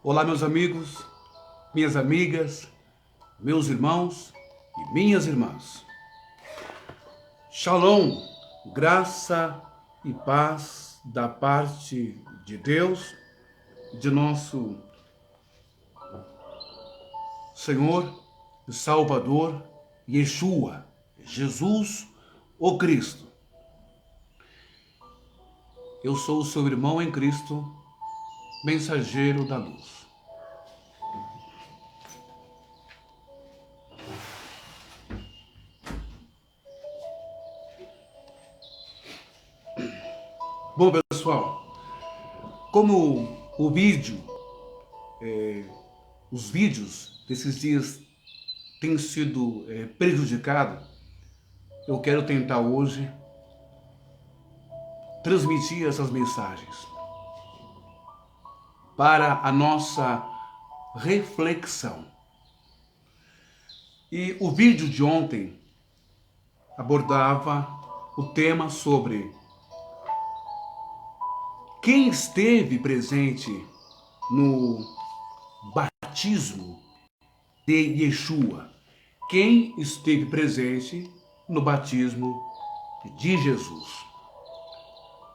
Olá, meus amigos, minhas amigas, meus irmãos e minhas irmãs. Shalom, graça e paz da parte de Deus, de nosso Senhor e Salvador, Yeshua, Jesus, o Cristo. Eu sou o seu irmão em Cristo, mensageiro da luz. Bom, pessoal, como os vídeos desses dias têm sido prejudicados, eu quero tentar hoje transmitir essas mensagens para a nossa reflexão. E o vídeo de ontem abordava o tema sobre quem esteve presente no batismo de Yeshua. Quem esteve presente no batismo de Jesus.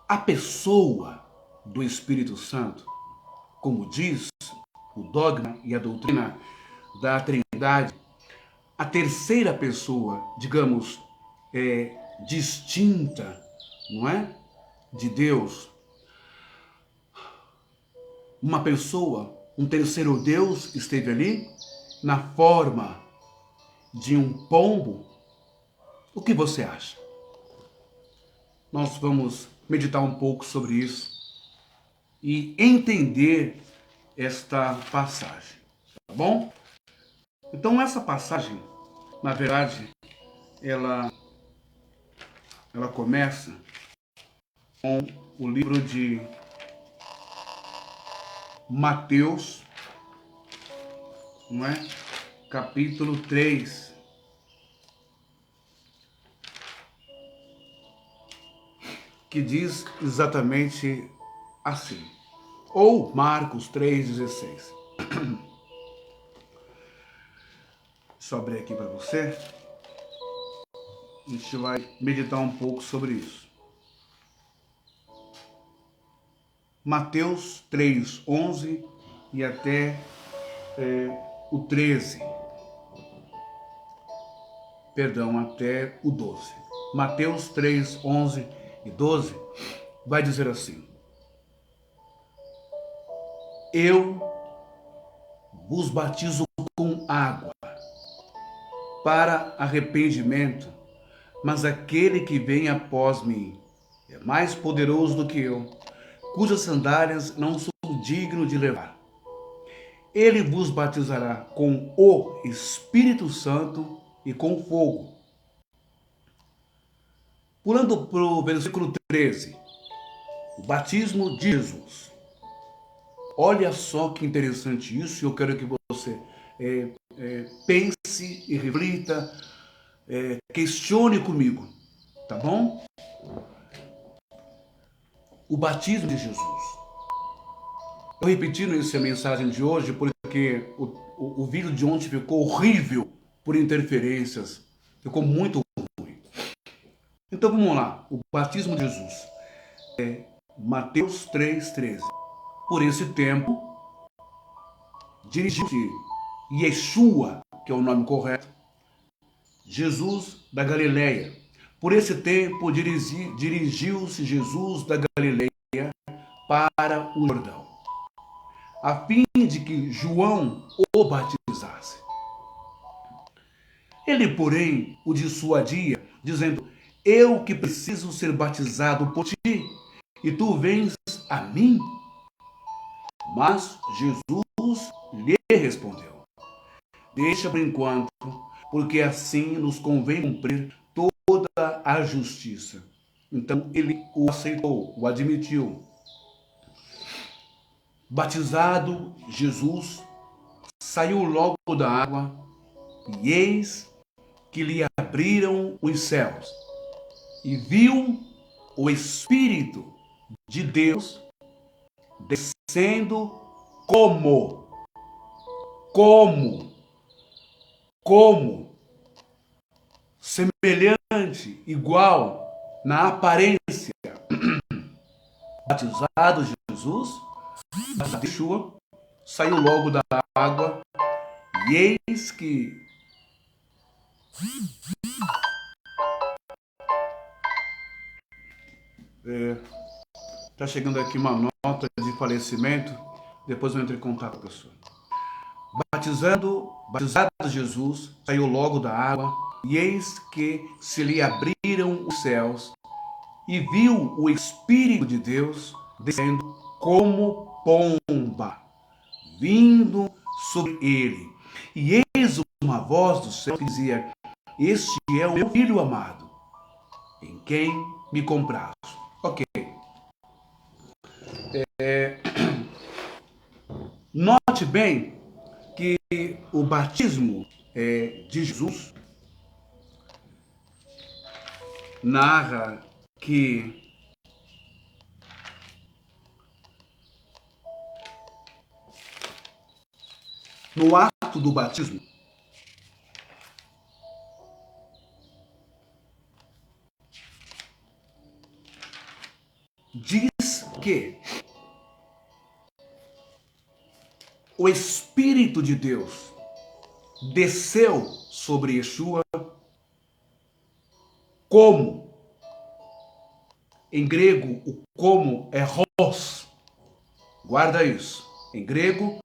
A pessoa do Espírito Santo, como diz o dogma e a doutrina da Trindade, a terceira pessoa, digamos, distinta, não é? De Deus. Uma pessoa, um terceiro Deus esteve ali na forma de um pombo. O que você acha? Nós vamos meditar um pouco sobre isso e entender esta passagem, tá bom? Então essa passagem, na verdade, ela começa com o livro de Mateus, não é? Capítulo 3. Que diz exatamente assim. Ou Marcos 3,16. Deixa eu abrir aqui para você. A gente vai meditar um pouco sobre isso. Mateus 3:11 e até o 13. Perdão, até o 12. Mateus 3:11 e 12 vai dizer assim: Eu vos batizo com água para arrependimento, mas aquele que vem após mim é mais poderoso do que eu, cujas sandálias não sou digno de levar. Ele vos batizará com o Espírito Santo e com fogo. Pulando para o versículo 13, o batismo de Jesus. Olha só que interessante isso, e eu quero que você pense e reflita, questione comigo, tá bom? O batismo de Jesus. Estou repetindo essa mensagem de hoje porque o vídeo de ontem ficou horrível por interferências, ficou muito ruim. Então vamos lá, o batismo de Jesus. Mateus 3:13. Por esse tempo, dirigiu-se Yeshua, que é o nome correto, Jesus da Galileia. Por esse tempo, dirigiu-se Jesus da Galileia para o Jordão, a fim de que João o batizasse. Ele, porém, o dissuadia, dizendo: Eu que preciso ser batizado por ti, e tu vens a mim? Mas Jesus lhe respondeu: Deixa por enquanto, porque assim nos convém cumprir toda a justiça. Então ele o aceitou, o admitiu. Batizado, Jesus saiu logo da água, e eis que lhe abriram os céus, e viu o Espírito de Deus descendo como, como, como, semelhante, igual na aparência. Batizado Jesus, Yeshua, saiu logo da água, e eis que está chegando aqui uma nota de falecimento, depois eu entro em contato com a pessoa. Batizado Jesus, saiu logo da água, e eis que se lhe abriram os céus, e viu o Espírito de Deus descendo como pomba, vindo sobre ele. E eis uma voz do céu que dizia: Este é o meu filho amado, em quem me comprazo. Ok. Note bem que o batismo de Jesus narra que no ato do batismo, diz que o Espírito de Deus desceu sobre Yeshua como. Em grego, o como é ros. Guarda isso. Em grego,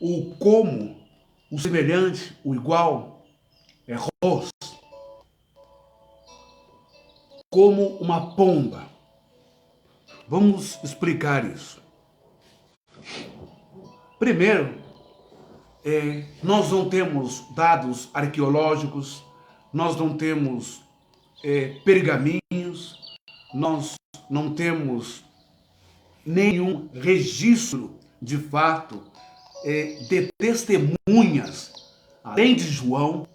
o como, o semelhante, o igual, é ros. Como uma pomba. Vamos explicar isso. Primeiro, nós não temos dados arqueológicos, nós não temos pergaminhos, nós não temos nenhum registro de fato de testemunhas, além de João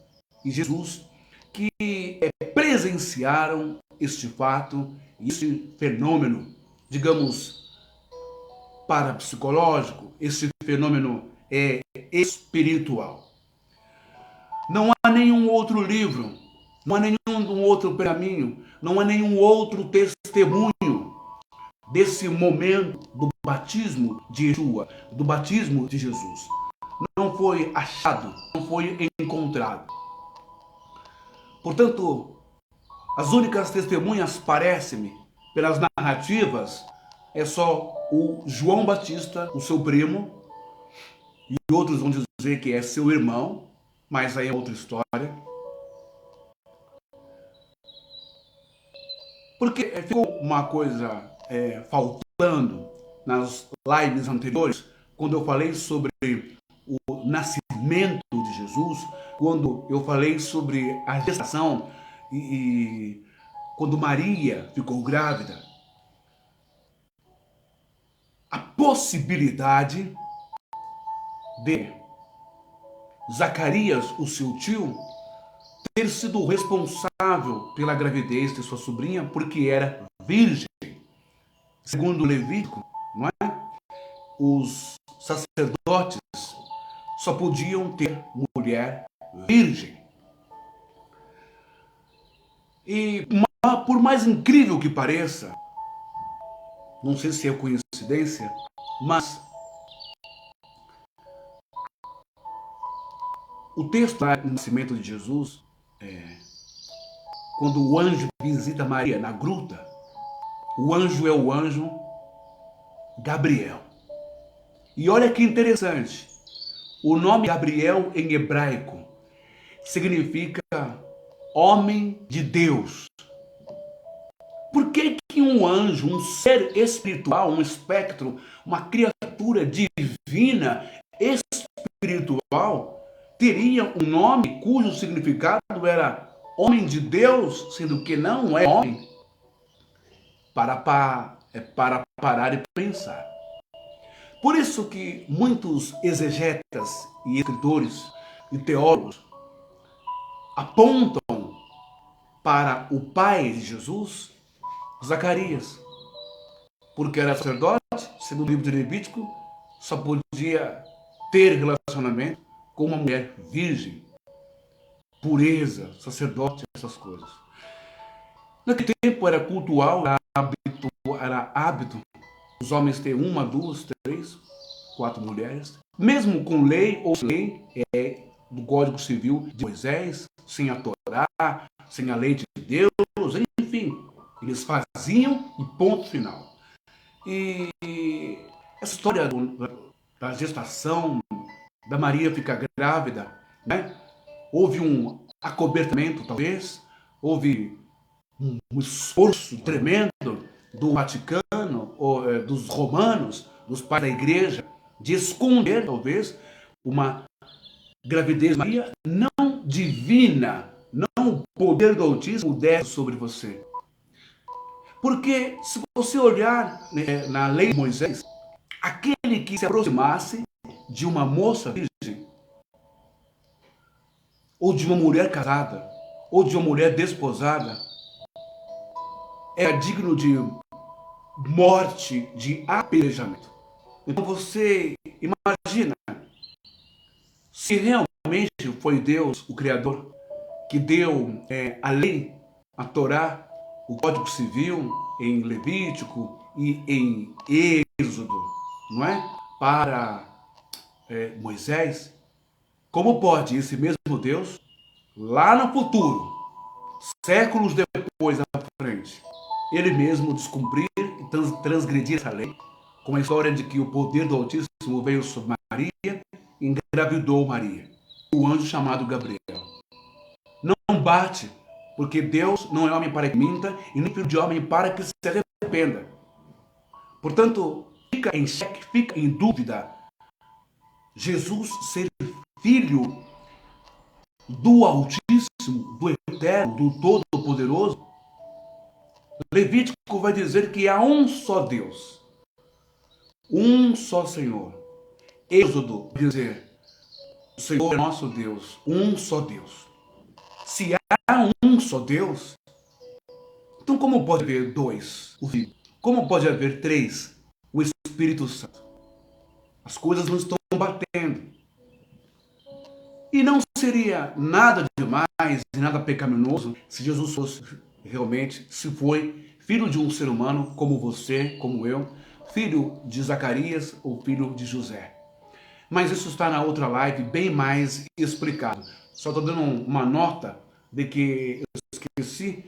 e Jesus, que presenciaram este fato, este fenômeno, digamos, parapsicológico, esse fenômeno espiritual. Não há nenhum outro livro, não há nenhum outro pergaminho, não há nenhum outro testemunho desse momento do batismo de Yeshua, do batismo de Jesus. Não foi achado, não foi encontrado. Portanto, as únicas testemunhas, parece-me, pelas narrativas, é só o João Batista, o seu primo, e outros vão dizer que é seu irmão, mas aí é outra história. Porque ficou uma coisa faltando nas lives anteriores, quando eu falei sobre o nascimento de Jesus, quando eu falei sobre a gestação e quando Maria ficou grávida. A possibilidade de Zacarias, o seu tio, ter sido responsável pela gravidez de sua sobrinha porque era virgem. Segundo o Levítico, não é? Os sacerdotes só podiam ter mulher virgem. E por mais incrível que pareça, não sei se é coincidência, mas o texto do nascimento de Jesus, quando o anjo visita Maria na gruta, o anjo é o anjo Gabriel. E olha que interessante, o nome Gabriel em hebraico significa homem de Deus. Por que um anjo, um ser espiritual, um espectro, uma criatura divina, espiritual, teria um nome cujo significado era homem de Deus, sendo que não é homem? Para parar e pensar. Por isso que muitos exegetas e escritores e teólogos apontam para o pai de Jesus, Zacarias, porque era sacerdote, segundo o livro de Levítico, só podia ter relacionamento com uma mulher virgem, pureza, sacerdote, essas coisas. Naquele tempo era cultural, era hábito os homens ter uma, duas, três, quatro mulheres. Mesmo com lei ou sem lei, do Código Civil de Moisés, sem a Torá, sem a lei de Deus, enfim, eles faziam e ponto final. E essa história da gestação, da Maria ficar grávida, né? Houve um acobertamento, talvez, houve um esforço tremendo do Vaticano, ou, dos romanos, dos pais da igreja, de esconder, talvez, uma gravidez de Maria não divina, não o poder do Altíssimo desce sobre você. Porque se você olhar, né, na lei de Moisés, aquele que se aproximasse de uma moça virgem, ou de uma mulher casada, ou de uma mulher desposada, era digno de morte, de apedrejamento. Então você imagina, se realmente foi Deus, o Criador, que deu a lei, a Torá, o Código Civil, em Levítico e em Êxodo, não é? Para Moisés, como pode esse mesmo Deus, lá no futuro, séculos depois, à frente, ele mesmo descumprir e transgredir essa lei, com a história de que o poder do Altíssimo veio sobre Maria e engravidou Maria, o anjo chamado Gabriel. Não bate, porque Deus não é homem para que minta e nem filho de homem para que se arrependa. Portanto, fica em xeque, fica em dúvida Jesus ser filho do Altíssimo, do Eterno, do Todo-Poderoso. Levítico vai dizer que há um só Deus, um só Senhor. Êxodo vai dizer, o Senhor é nosso Deus, um só Deus. Se há um só Deus, então como pode haver dois, o Filho? Como pode haver três, o Espírito Santo? As coisas não estão batendo. E não seria nada demais e nada pecaminoso se Jesus fosse realmente, se foi filho de um ser humano como você, como eu, filho de Zacarias ou filho de José. Mas isso está na outra live bem mais explicado. Só estou dando uma nota de que eu esqueci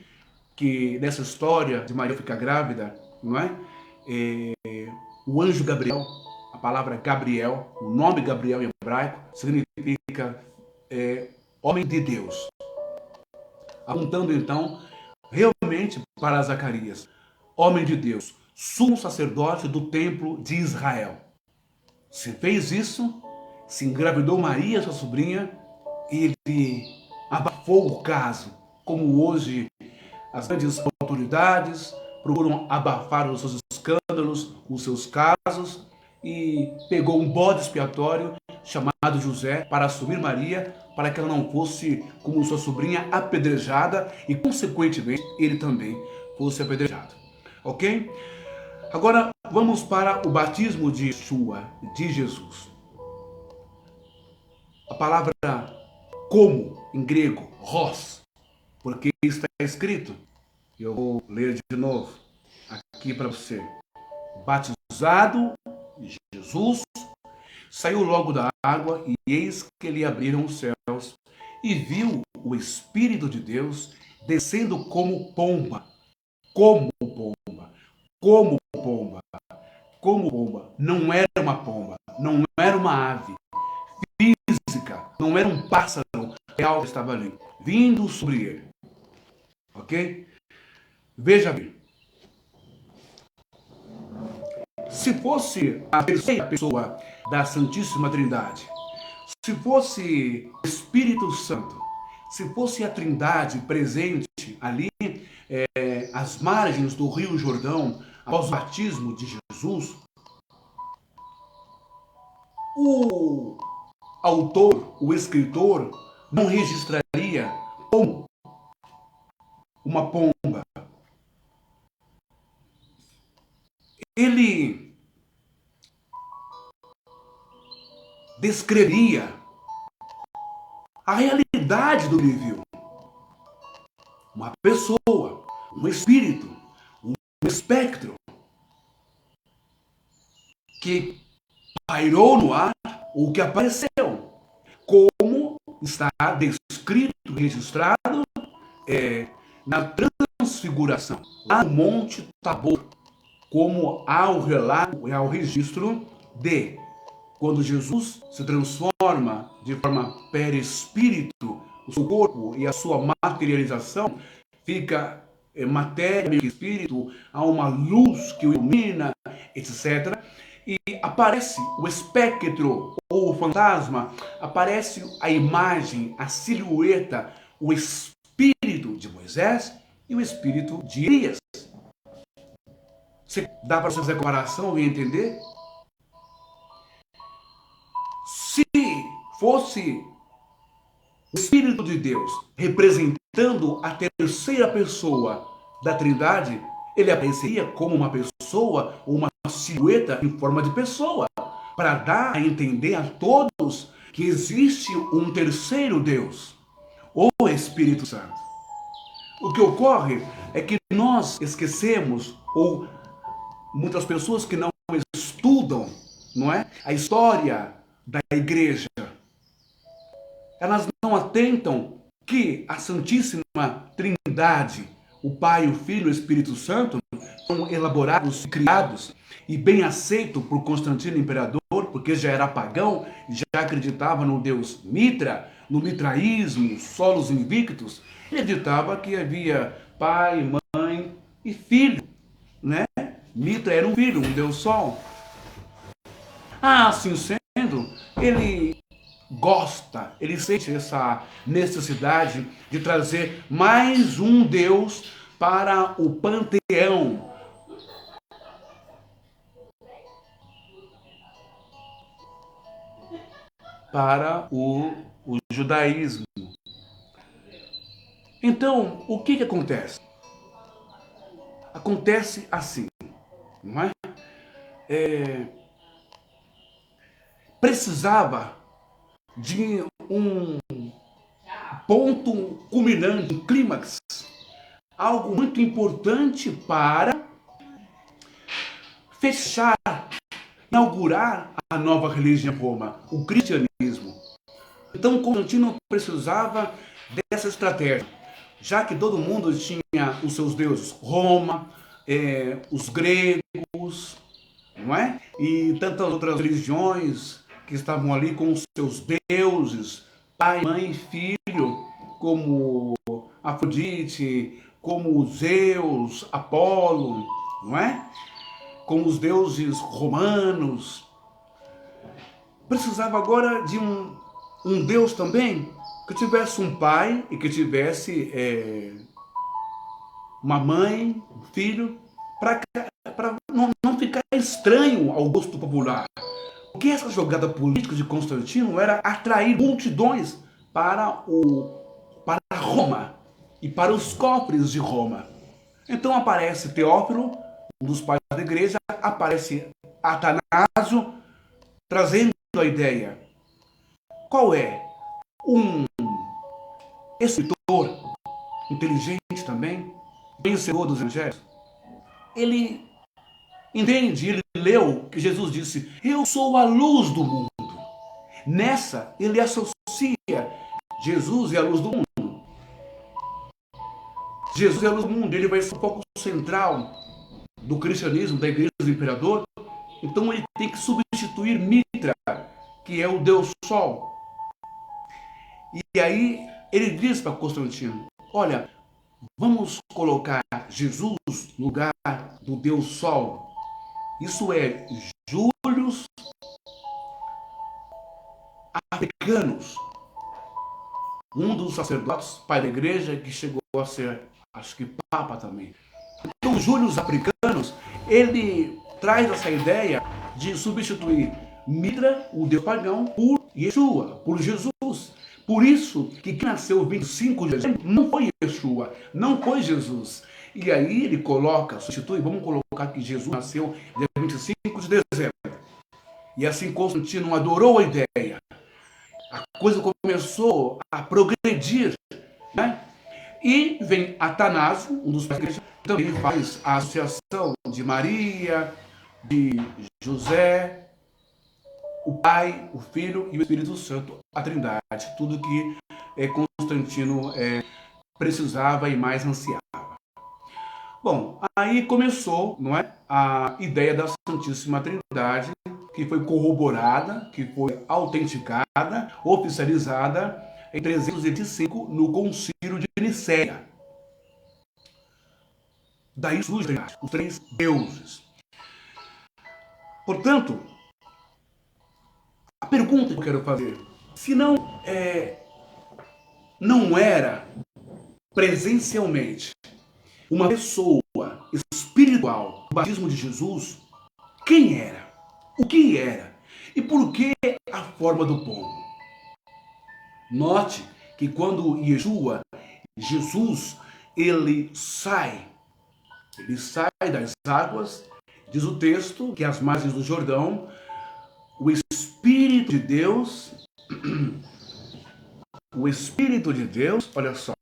que nessa história de Maria ficar grávida, não é? O anjo Gabriel, a palavra Gabriel, o nome Gabriel em hebraico, significa homem de Deus. Apontando então realmente para Zacarias, homem de Deus, sumo sacerdote do templo de Israel. Se fez isso, se engravidou Maria, sua sobrinha, ele abafou o caso, como hoje as grandes autoridades procuram abafar os seus escândalos, os seus casos, e pegou um bode expiatório chamado José para assumir Maria, para que ela não fosse, como sua sobrinha, apedrejada e, consequentemente, ele também fosse apedrejado. Ok? Agora vamos para o batismo de Yeshua, de Jesus. A palavra como, em grego, ros, porque está escrito, eu vou ler de novo aqui para você. Batizado, Jesus saiu logo da água e eis que lhe abriram os céus e viu o Espírito de Deus descendo como pomba, como pomba, como pomba, como pomba. Não era uma pomba, não era uma ave física, não era um pássaro real que estava ali, vindo sobre ele. Ok? Veja bem. Se fosse a terceira pessoa da Santíssima Trindade, se fosse o Espírito Santo, se fosse a Trindade presente ali, às margens do Rio Jordão, após o batismo de Jesus, o autor, o escritor, não registraria como uma pomba. Ele descreveria a realidade do que ele viu. Uma pessoa, um espírito, um espectro que pairou no ar ou que apareceu, como está descrito, registrado na transfiguração, lá no Monte Tabor, como há o relato, há o registro de quando Jesus se transforma de forma perispírito, o seu corpo e a sua materialização fica matéria e espírito, há uma luz que o ilumina, etc. E aparece o espectro ou o fantasma, aparece a imagem, a silhueta, o espírito de Moisés e o espírito de Elias. Dá para você fazer a comparação e entender? Se fosse o Espírito de Deus representando a terceira pessoa da Trindade, ele apareceria como uma pessoa ou uma silhueta em forma de pessoa, para dar a entender a todos que existe um terceiro Deus, o Espírito Santo. O que ocorre é que nós esquecemos, ou muitas pessoas que não estudam, não é, a história da igreja, elas não atentam que a Santíssima Trindade, o Pai, o Filho e o Espírito Santo, são elaborados, criados e bem aceitos por Constantino Imperador, porque já era pagão, já acreditava no Deus Mitra, no mitraísmo, solos invictus. Ele acreditava que havia pai, mãe e filho, né? Mitra era um filho, um Deus Sol. Assim sendo, ele gosta, ele sente essa necessidade de trazer mais um Deus para o panteão. Para o judaísmo. Então, o que acontece? Acontece assim, não é? Precisava de um ponto culminante, um clímax, algo muito importante para fechar, inaugurar a nova religião Roma, o cristianismo. Então Constantino precisava dessa estratégia, já que todo mundo tinha os seus deuses, Roma, os gregos, não é? E tantas outras religiões que estavam ali com os seus deuses, pai, mãe e filho, como Afrodite, como Zeus, Apolo, não é? Como os deuses romanos. Precisava agora de um Deus também que tivesse um pai e que tivesse uma mãe, um filho, para não ficar estranho ao gosto popular. Porque essa jogada política de Constantino era atrair multidões para Roma e para os cofres de Roma. Então aparece Teófilo, um dos pais da igreja, aparece Atanásio, trazendo a ideia. Qual é? Um escritor inteligente também, conhecedor dos evangelhos. Ele entende, ele leu que Jesus disse: eu sou a luz do mundo. Nessa, ele associa Jesus e a luz do mundo. Jesus é a luz do mundo, ele vai ser um pouco central do cristianismo, da igreja do imperador. Então ele tem que substituir Mitra, que é o Deus Sol. E aí ele diz para Constantino: olha, vamos colocar Jesus no lugar do Deus Sol. Isso é Július Africanus, um dos sacerdotes, pai da igreja, que chegou a ser, acho que, papa também. Então, Július Africanus, ele traz essa ideia de substituir Mitra, o deus pagão, por Yeshua, por Jesus. Por isso que quem nasceu 25 de dezembro não foi Yeshua, não foi Jesus. E aí ele coloca, substitui, vamos colocar que Jesus nasceu dia 25 de dezembro. E assim Constantino adorou a ideia. A coisa começou a progredir, né? E vem Atanásio, um dos pais que também faz a associação de Maria, de José, o Pai, o Filho e o Espírito Santo, a Trindade, tudo que Constantino precisava e mais ansiava. Bom, aí começou, não é, a ideia da Santíssima Trindade, que foi corroborada, que foi autenticada, oficializada em 325 no Concílio de Nicéia. Daí surgem os três deuses. Portanto, a pergunta que eu quero fazer, se não era presencialmente uma pessoa espiritual do batismo de Jesus, quem era? O que era? E por que a forma do pombo? Note que quando Jesus, ele sai das águas, diz o texto que às margens do Jordão, o Espírito de Deus, olha só,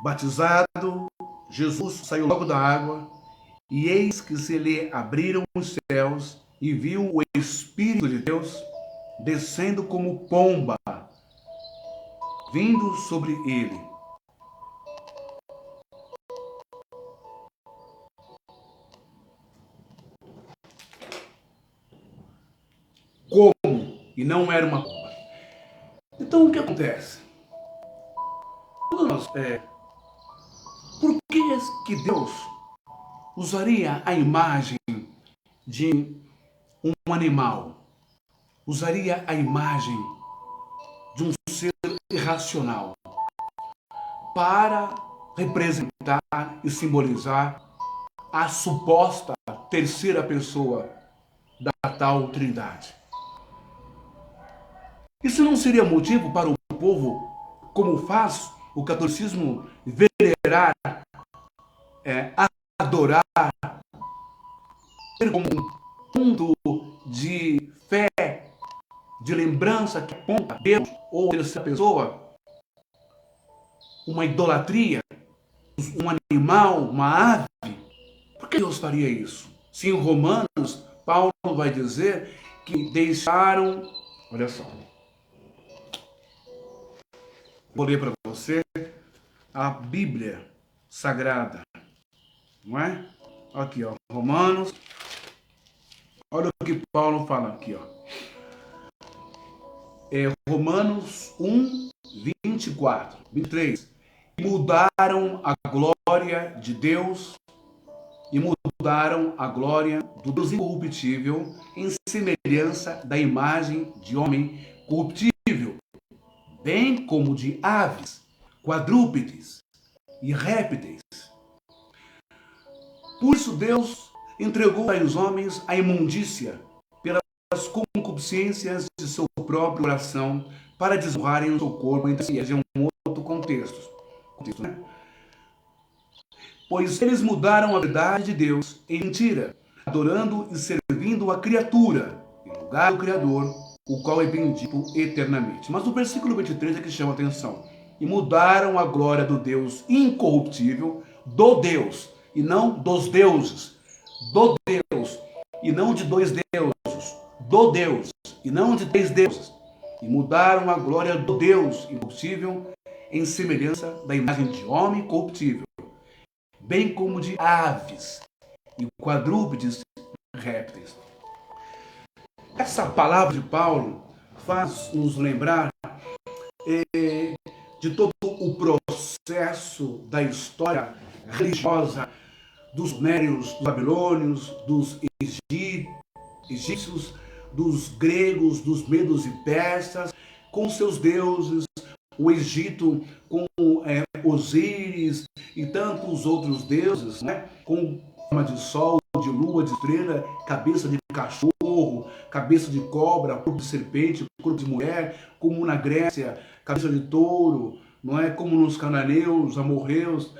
batizado, Jesus saiu logo da água, e eis que se lhe abriram os céus, e viu o Espírito de Deus descendo como pomba, vindo sobre ele. Como? E não era uma pomba. Então o que acontece? Por que Deus usaria a imagem de um animal? Usaria a imagem de um ser irracional para representar e simbolizar a suposta terceira pessoa da tal Trindade. Isso não seria motivo para o povo, como faz o catolicismo, venerar, adorar, ter como um ponto de fé, de lembrança que aponta a Deus ou a terceira pessoa, uma idolatria, um animal, uma ave? Por que Deus faria isso? Se em Romanos, Paulo vai dizer que deixaram... Olha só. Vou ler para você a Bíblia Sagrada. Não é? Aqui, ó. Romanos. Olha o que Paulo fala aqui, ó. Romanos 1, 24, 23. Mudaram a glória de Deus e mudaram a glória do Deus incorruptível em semelhança da imagem de homem corruptível, bem como de aves, quadrúpedes e répteis. Por isso Deus entregou aos homens a imundícia pelas concupiscências de seu próprio coração para desonrarem o seu corpo entre si. É um outro contexto, né? Pois eles mudaram a verdade de Deus em mentira, adorando e servindo a criatura, em lugar do Criador, o qual é bendito eternamente. Mas o versículo 23 é que chama a atenção. E mudaram a glória do Deus incorruptível, do Deus, e não dos deuses, do Deus, e não de dois deuses, do Deus, e não de três deuses. E mudaram a glória do Deus incorruptível em semelhança da imagem de homem corruptível, bem como de aves e quadrúpedes e répteis. Essa palavra de Paulo faz nos lembrar de todo o processo da história religiosa dos sumérios, dos babilônios, dos egípcios, dos gregos, dos medos e persas, com seus deuses, o Egito com Osíris e tantos outros deuses, né? Com forma de sol, de lua, de estrela, cabeça de cachorro, cabeça de cobra, corpo de serpente, corpo de mulher, como na Grécia, cabeça de touro, não é? Como nos cananeus, amorreus,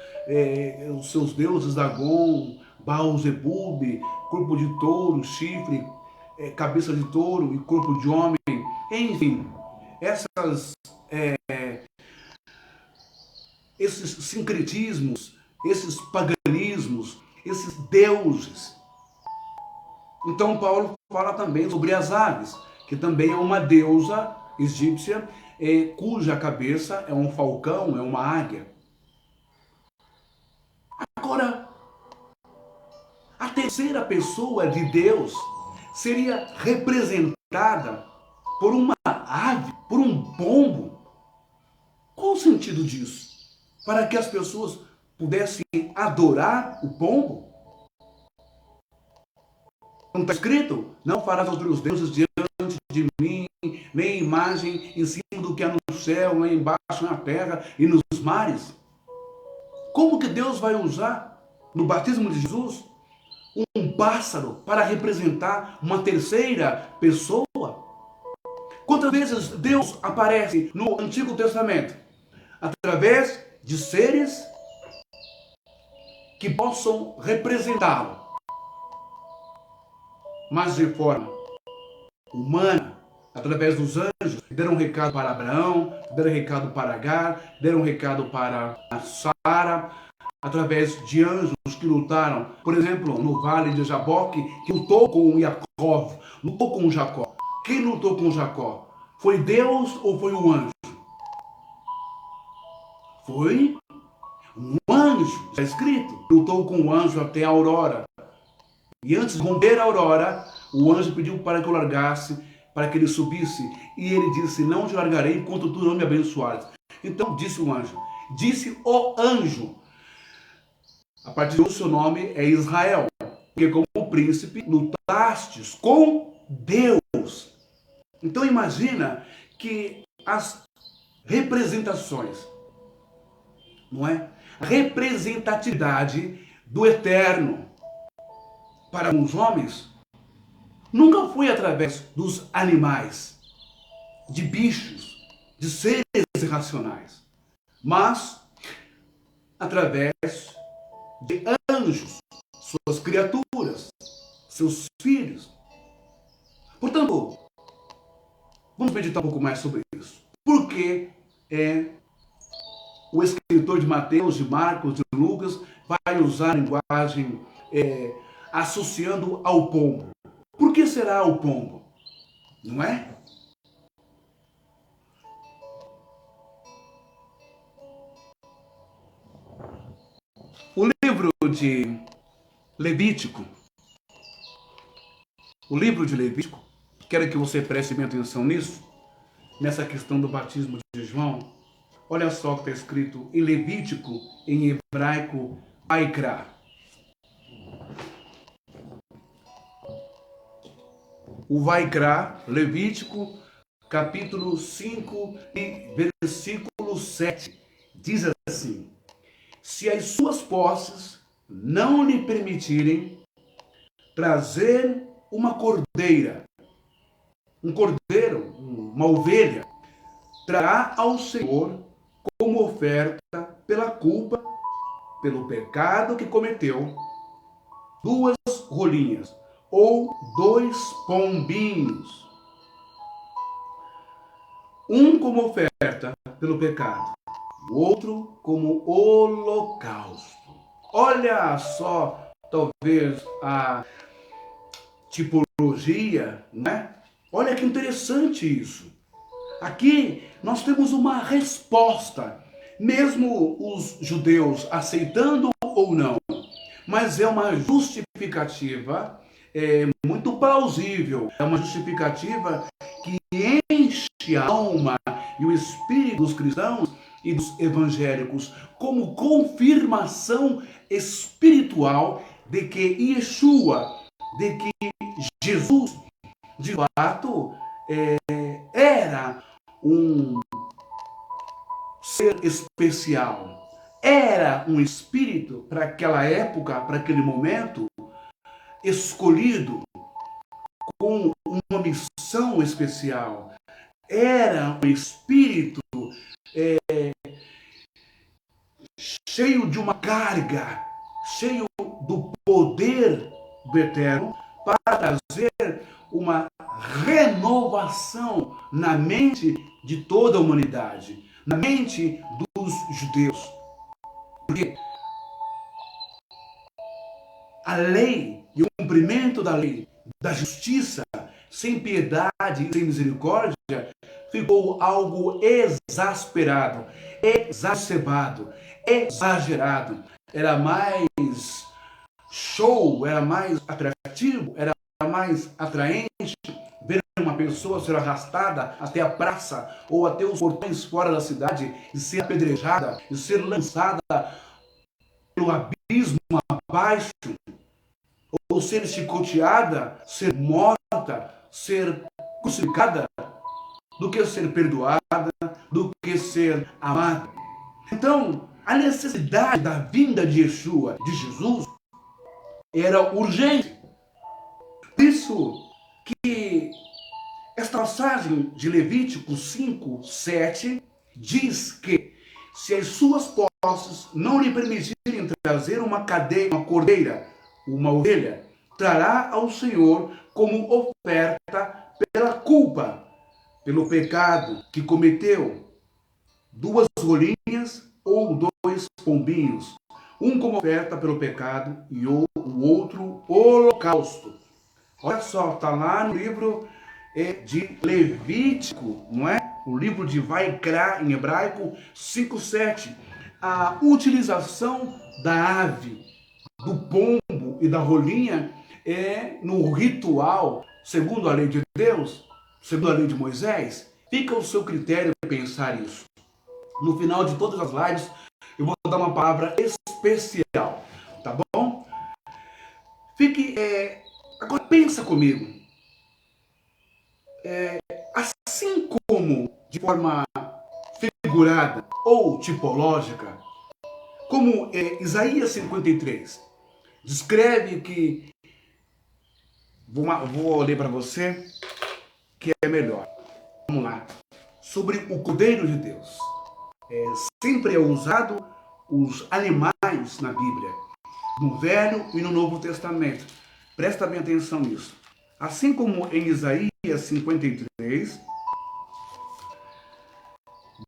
os seus deuses Dagon, Baal-zebub, corpo de touro, chifre, cabeça de touro e corpo de homem, enfim, essas, esses sincretismos, esses paganismos, esses deuses. Então Paulo fala também sobre as aves, que também é uma deusa egípcia, cuja cabeça é um falcão, é uma águia. Agora, a terceira pessoa de Deus seria representada por uma ave, por um pombo. Qual o sentido disso? Para que as pessoas pudessem adorar o pombo? Não está escrito? Não farás outros deuses diante de mim, nem imagem em cima do que há no céu, nem embaixo na terra e nos mares. Como que Deus vai usar no batismo de Jesus um pássaro para representar uma terceira pessoa? Quantas vezes Deus aparece no Antigo Testamento? Através de seres que possam representá-lo, mas de forma humana, através dos anjos, deram um recado para Abraão, deram um recado para Agar, deram um recado para Sara, através de anjos que lutaram, por exemplo, no vale de Jaboque, que lutou com Jacó, lutou com Jacó. Quem lutou com Jacó? Foi Deus ou foi o anjo? Foi um anjo, está escrito. Lutou com o anjo até a aurora. E antes de romper a aurora, o anjo pediu para que o largasse, para que ele subisse. E ele disse, não te largarei enquanto tu não me abençoares. Então disse o anjo, a partir do seu nome é Israel, porque como príncipe lutastes com Deus. Então imagina que as representações, não é? A representatividade do eterno para os homens nunca foi através dos animais, de bichos, de seres irracionais, mas através de anjos, suas criaturas, seus filhos. Portanto, vamos meditar um pouco mais sobre isso. Por que o escritor de Mateus, de Marcos, de Lucas vai usar a linguagem associando ao pombo? Por que será o pombo? Não é? O livro de Levítico, quero que você preste bem atenção nisso, nessa questão do batismo de João. Olha só o que está escrito em Levítico, em hebraico, Vaikra. O Vaikra, Levítico, capítulo 5 e versículo 7, diz assim: se as suas posses não lhe permitirem trazer uma cordeira, um cordeiro, uma ovelha, trará ao Senhor como oferta pela culpa, pelo pecado que cometeu, 2 rolinhas ou 2 pombinhos, um como oferta pelo pecado, o outro como holocausto. Olha só, talvez a tipologia, né? Olha que interessante isso. Aqui nós temos uma resposta, mesmo os judeus aceitando ou não, mas é uma justificativa muito plausível, é uma justificativa que enche a alma e o espírito dos cristãos e dos evangélicos como confirmação espiritual de que Yeshua, de que Jesus, de fato, era um ser especial, era um espírito para aquela época, para aquele momento, escolhido com uma missão especial. Era um espírito cheio de uma carga, cheio do poder do Eterno para trazer uma renovação na mente de toda a humanidade, na mente dos judeus. Porque a lei e o cumprimento da lei, da justiça, sem piedade e sem misericórdia, ficou algo exasperado, exacerbado, exagerado. Era mais show, era mais atrativo, era mais atraente ver uma pessoa ser arrastada até a praça ou até os portões fora da cidade e ser apedrejada e ser lançada pelo abismo abaixo, ou ser chicoteada, ser morta, ser crucificada, do que ser perdoada, do que ser amada. Então, a necessidade da vinda de Yeshua, de Jesus, era urgente. Por isso que esta passagem de Levítico 5, 7 diz que se as suas posses não lhe permitirem trazer uma cadeia, uma cordeira, uma ovelha, trará ao Senhor como oferta pela culpa, pelo pecado que cometeu, 2 rolinhas ou 2 pombinhos, um como oferta pelo pecado e o outro holocausto. Olha só, está lá no livro de Levítico, não é? O livro de Vaikra, em hebraico, 5:7. A utilização da ave, do pombo e da rolinha no ritual, segundo a lei de Deus, segundo a lei de Moisés. Fica ao seu critério pensar isso. No final de todas as lives, eu vou dar uma palavra especial, tá bom? Fique, agora pensa comigo. Assim como de forma figurada ou tipológica, como Isaías 53 descreve que, vou ler para você, que é melhor. Vamos lá. Sobre o Cordeiro de Deus. Sempre é usado os animais na Bíblia, no Velho e no Novo Testamento. Presta bem atenção nisso. Assim como em Isaías 53,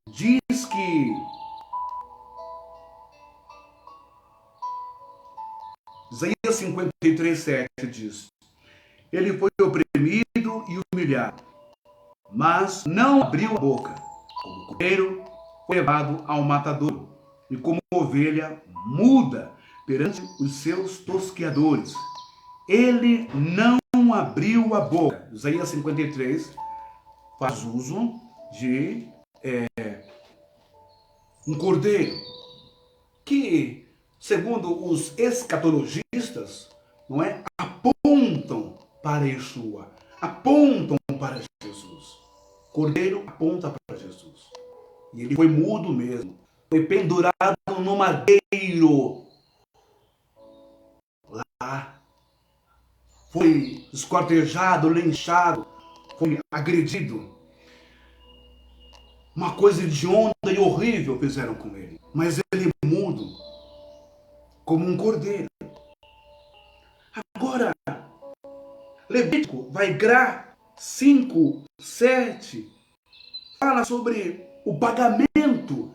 diz que Isaías 53, 7 diz: ele foi oprimido e humilhado, mas não abriu a boca. Como cordeiro foi levado ao matadouro, e como ovelha muda perante os seus tosqueadores. Ele não abriu a boca. Isaías 53 faz uso de um cordeiro que, segundo os escatologistas, não é, apontam para Yeshua, apontam para Jesus. Cordeiro aponta para Jesus. E ele foi mudo mesmo. Foi pendurado no madeiro. Lá. Foi esquartejado, linchado, foi agredido. Uma coisa hedionda e horrível fizeram com ele. Mas ele mudo, como um cordeiro. Agora, Levítico, Vaikra 5, 7, fala sobre o pagamento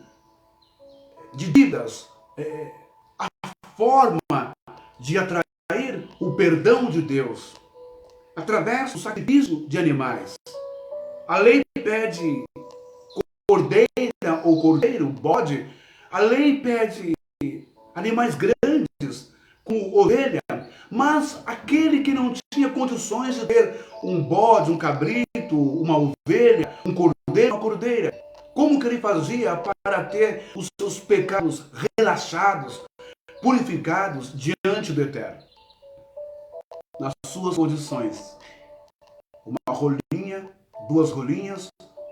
de dívidas, a forma de atrair o perdão de Deus, através do sacrifício de animais. A lei pede cordeira ou cordeiro, bode. A lei pede animais grandes, como ovelha, mas aquele que não tinha condições de ter um bode, um cabrito, uma ovelha, um cordeiro, uma cordeira, como que ele fazia para ter os seus pecados relaxados, purificados diante do Eterno? Nas suas condições. Uma rolinha, 2 rolinhas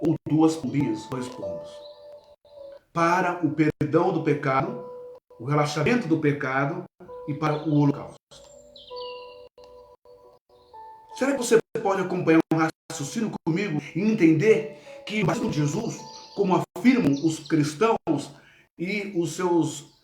ou 2 pombinhas, 2 pombos. Para o perdão do pecado, o relaxamento do pecado e para o holocausto. Será que você pode acompanhar um raciocínio comigo e entender que o batismo de Jesus, como afirmam os cristãos e os seus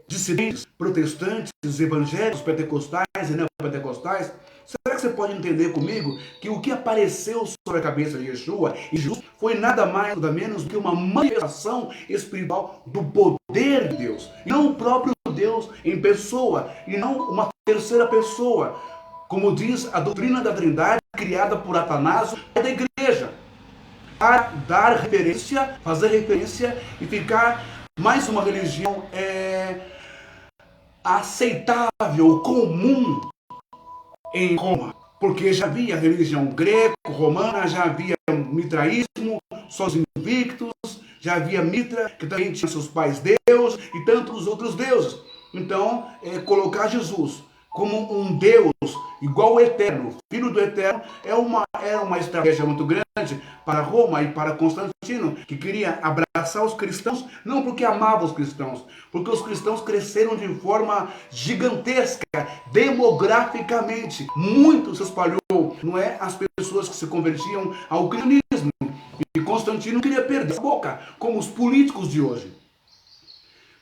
dissidentes, protestantes, evangélicos, pentecostais e neopentecostais, será que você pode entender comigo que o que apareceu sobre a cabeça de Yeshua e Jesus foi nada mais, nada menos do que uma manifestação espiritual do poder de Deus, e não o próprio Deus em pessoa, e não uma terceira pessoa, como diz a doutrina da Trindade, criada por Atanásio da igreja, para dar referência, fazer referência e ficar mais uma religião aceitável, comum em Roma. Porque já havia religião greco-romana, já havia mitraísmo, sós invictos, já havia Mitra, que também tinha seus pais deuses e tantos outros deuses. Então, colocar Jesus como um Deus igual ao Eterno, Filho do Eterno, era uma estratégia muito grande para Roma e para Constantino, que queria abraçar os cristãos, não porque amava os cristãos, porque os cristãos cresceram de forma gigantesca, demograficamente. Muito se espalhou, não é? As pessoas que se convertiam ao cristianismo. E Constantino queria perder a boca, como os políticos de hoje.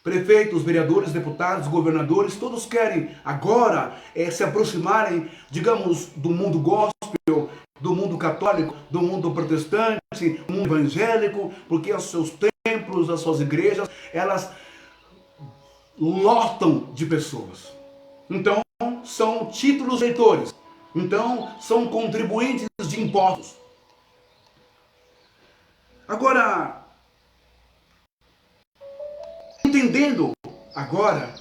Prefeitos, vereadores, deputados, governadores, todos querem agora se aproximarem, digamos, do mundo gospel, do mundo católico, do mundo protestante, do mundo evangélico, porque os seus templos, as suas igrejas, elas lotam de pessoas. Então, são títulos eleitores. Então, são contribuintes de impostos. Agora, entendendo agora,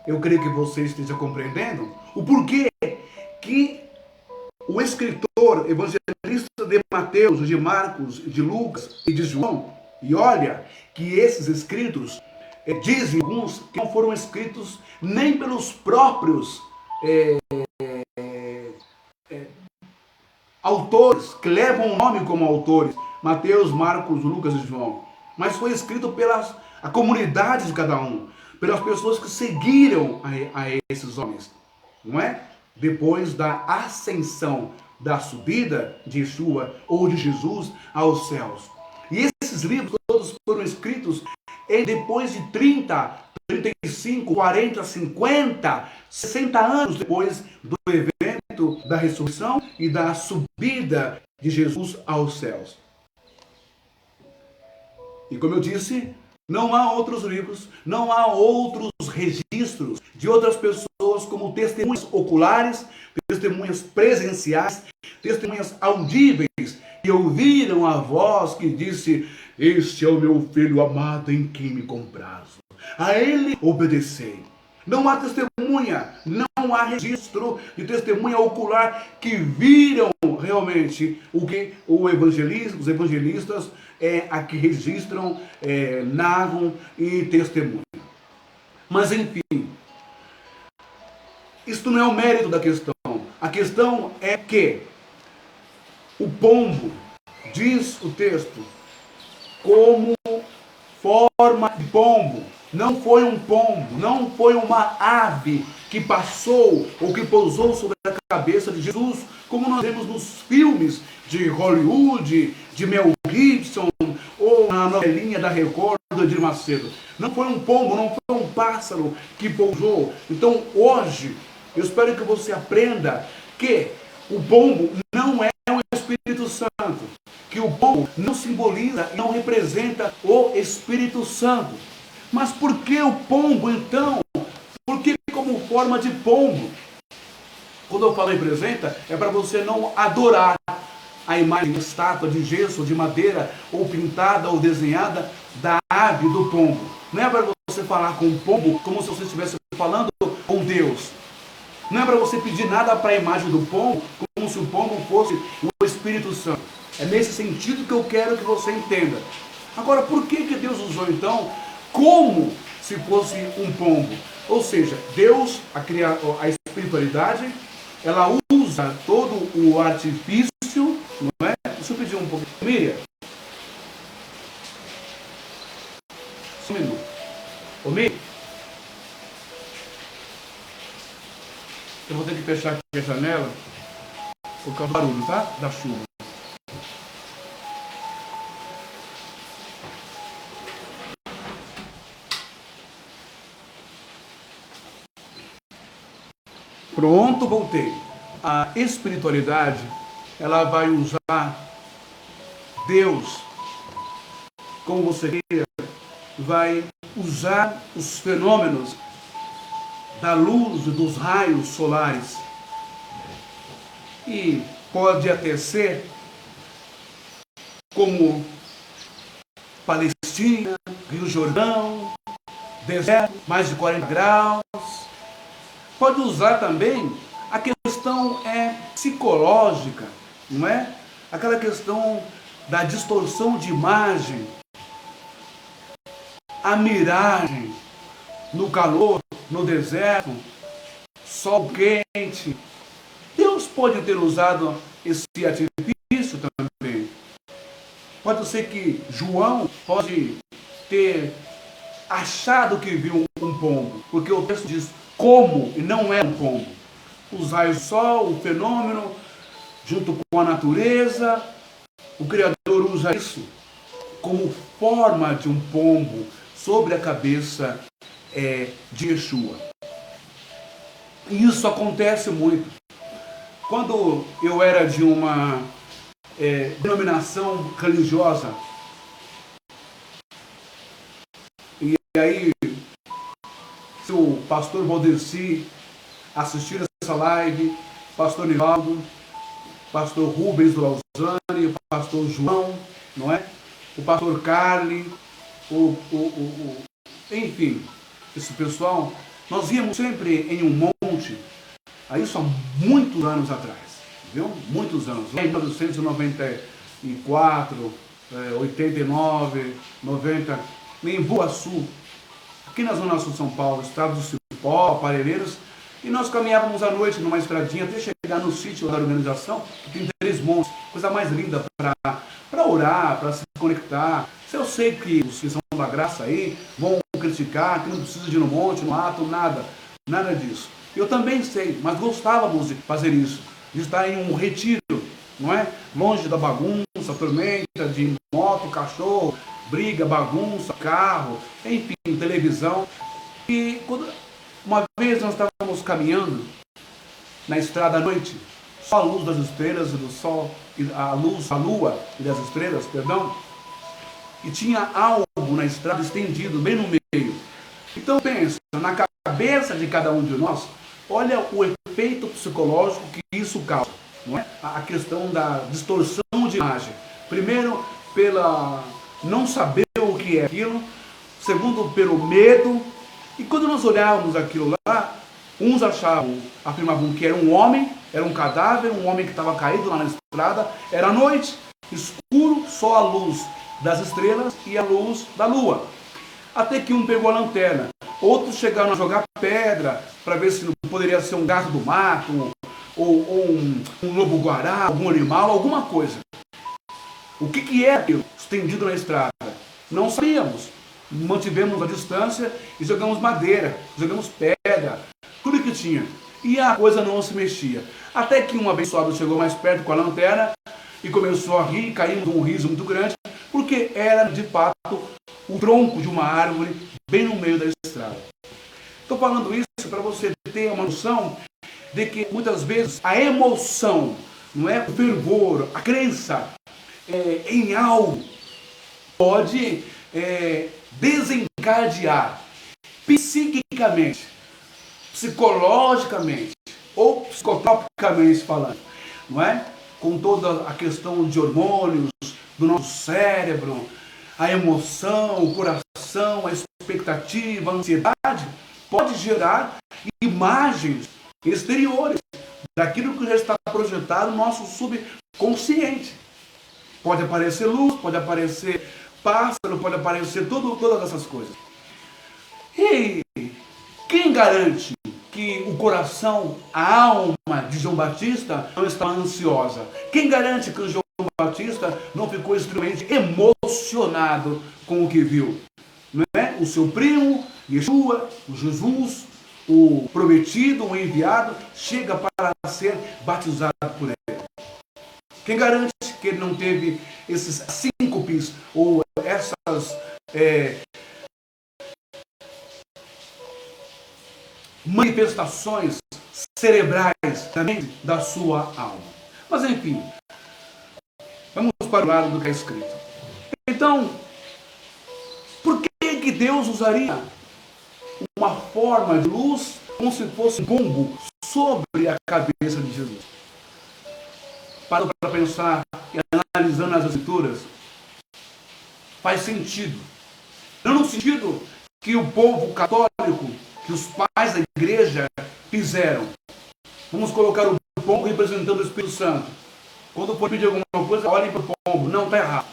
eu creio que você esteja compreendendo o porquê que o escritor evangelista de Mateus, de Marcos, de Lucas e de João, e olha que esses escritos dizem alguns que não foram escritos nem pelos próprios autores, que levam o nome como autores, Mateus, Marcos, Lucas e João, mas foi escrito pela a comunidade de cada um, pelas pessoas que seguiram a esses homens, não é? Depois da ascensão, da subida de Yeshua ou de Jesus aos céus. E esses livros todos foram escritos depois de 30, 35, 40, 50, 60 anos depois do evento da ressurreição e da subida de Jesus aos céus. E como eu disse, não há outros livros, não há outros registros de outras pessoas como testemunhas oculares, testemunhas presenciais, testemunhas audíveis, que ouviram a voz que disse: "Este é o meu filho amado em quem me comprazo. A ele obedecei." Não há testemunha, não há registro de testemunha ocular que viram realmente o que os evangelistas aqui registram, narram e testemunham. Mas enfim, isto não é o mérito da questão. A questão é que o pombo, diz o texto, como forma de pombo. Não foi um pombo, não foi uma ave que passou ou que pousou sobre a cabeça de Jesus, como nós vemos nos filmes de Hollywood, de Mel Gibson, ou na novelinha da Record do Edir Macedo. Não foi um pombo, não foi um pássaro que pousou. Então hoje, eu espero que você aprenda que o pombo não é o Espírito Santo, que o pombo não simboliza e não representa o Espírito Santo. Mas por que o pombo, então? Por que como forma de pombo? Quando eu falo representa, é para você não adorar a imagem de estátua, de gesso, de madeira, ou pintada ou desenhada da ave do pombo. Não é para você falar com o pombo como se você estivesse falando com Deus. Não é para você pedir nada para a imagem do pombo como se o pombo fosse o Espírito Santo. É nesse sentido que eu quero que você entenda. Agora, por que Deus usou então como se fosse um pombo? Ou seja, Deus, a espiritualidade, ela usa todo o artifício, não é? Deixa eu pedir um pouquinho. Miriam. Só um minuto. Ô Miriam. Eu vou ter que fechar aqui a janela por causa do barulho, tá? Da chuva. Pronto, voltei. A espiritualidade, ela vai usar Deus, como você queira, vai usar os fenômenos da luz e dos raios solares. E pode até ser como Palestina, Rio Jordão, deserto, mais de 40 graus. Pode usar também a questão psicológica, não é? Aquela questão da distorção de imagem, a miragem no calor, no deserto, sol quente. Deus pode ter usado esse artifício também. Pode ser que João pode ter achado que viu um pombo, porque o texto diz como e não é um pombo. Os raios do sol, o fenômeno, junto com a natureza, o Criador usa isso como forma de um pombo sobre a cabeça de Yeshua. E isso acontece muito. Quando eu era de uma denominação religiosa, e aí, se o pastor Valdeci assistir essa live, pastor Nivaldo, pastor Rubens do Lausanne, o pastor João, não é? O pastor Carli, enfim, esse pessoal, nós íamos sempre em um monte, isso há muitos anos atrás, viu? Muitos anos, lá em 1994, 89, 90, em Boaçu, aqui na Zona Sul de São Paulo, estado do Cipó, Parelheiros, e nós caminhávamos à noite numa estradinha até chegar no sítio da organização, que tem 3 montes, coisa mais linda para orar, para se conectar. Eu sei que os que são da graça aí vão criticar, que não precisa de ir no monte, no mato, nada disso. Eu também sei, mas gostávamos de fazer isso, de estar em um retiro, não é? Longe da bagunça, tormenta, de moto, cachorro, briga, bagunça, carro, enfim, televisão. E quando uma vez nós estávamos caminhando na estrada à noite, só a luz das estrelas e do sol, a lua e das estrelas, perdão, e tinha algo na estrada estendido bem no meio. Então pensa, na cabeça de cada um de nós, olha o efeito psicológico que isso causa, não é? A questão da distorção de imagem. Primeiro, pela não saber o que é aquilo. Segundo, pelo medo. E quando nós olhávamos aquilo lá, uns afirmavam que era um homem, era um cadáver, um homem que estava caído lá na estrada. Era noite, escuro, só a luz das estrelas e a luz da lua. Até que um pegou a lanterna. Outros chegaram a jogar pedra para ver se não poderia ser um gato do mato, ou um lobo-guará, algum animal, alguma coisa. O que é aquilo estendido na estrada? Não sabíamos. Mantivemos a distância e jogamos madeira, jogamos pedra, tudo que tinha. E a coisa não se mexia. Até que um abençoado chegou mais perto com a lanterna e começou a rir, caímos num riso muito grande, porque era de fato o tronco de uma árvore bem no meio da estrada. Estou falando isso para você ter uma noção de que muitas vezes a emoção, não é, o fervor, a crença em algo pode desencadear psiquicamente, psicologicamente ou psicotropicamente falando, não é? Com toda a questão de hormônios do nosso cérebro, a emoção, o coração, a expectativa, a ansiedade, pode gerar imagens exteriores daquilo que já está projetado no nosso subconsciente. Pode aparecer luz, pode aparecer pássaro, pode aparecer todas essas coisas. E quem garante que o coração, a alma de João Batista não está ansiosa? Quem garante que o João Batista não ficou extremamente emocionado com o que viu? Não é? O seu primo, Yeshua, o Jesus, o prometido, o enviado, chega para ser batizado por ele. Quem garante que ele não teve esses síncopes ou essas manifestações cerebrais também da sua alma. Mas enfim, vamos para o lado do que é escrito. Então, por que Deus usaria uma forma de luz como se fosse um pombo sobre a cabeça de Jesus? Parou para pensar e analisando as escrituras, faz sentido. Não no sentido que o povo católico, que os pais da igreja fizeram. Vamos colocar o pombo representando o Espírito Santo. Quando for pedir alguma coisa, olhem para o pombo. Não, está errado.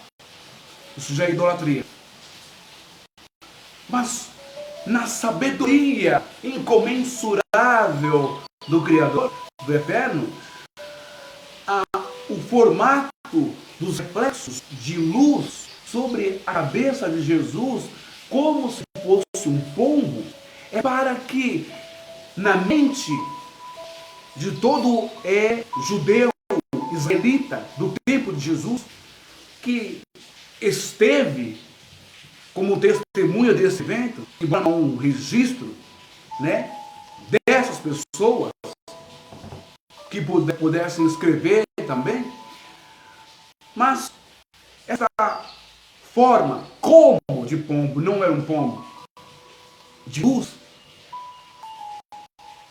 Isso já é idolatria. Mas na sabedoria incomensurável do Criador, do Eterno, o formato dos reflexos de luz sobre a cabeça de Jesus, como se fosse um pombo, é para que na mente de todo judeu, israelita, do tempo de Jesus, que esteve como testemunha desse evento, embora não um registro, né, dessas pessoas que pudessem escrever também, mas essa forma como de pombo, não era um pombo, de luz,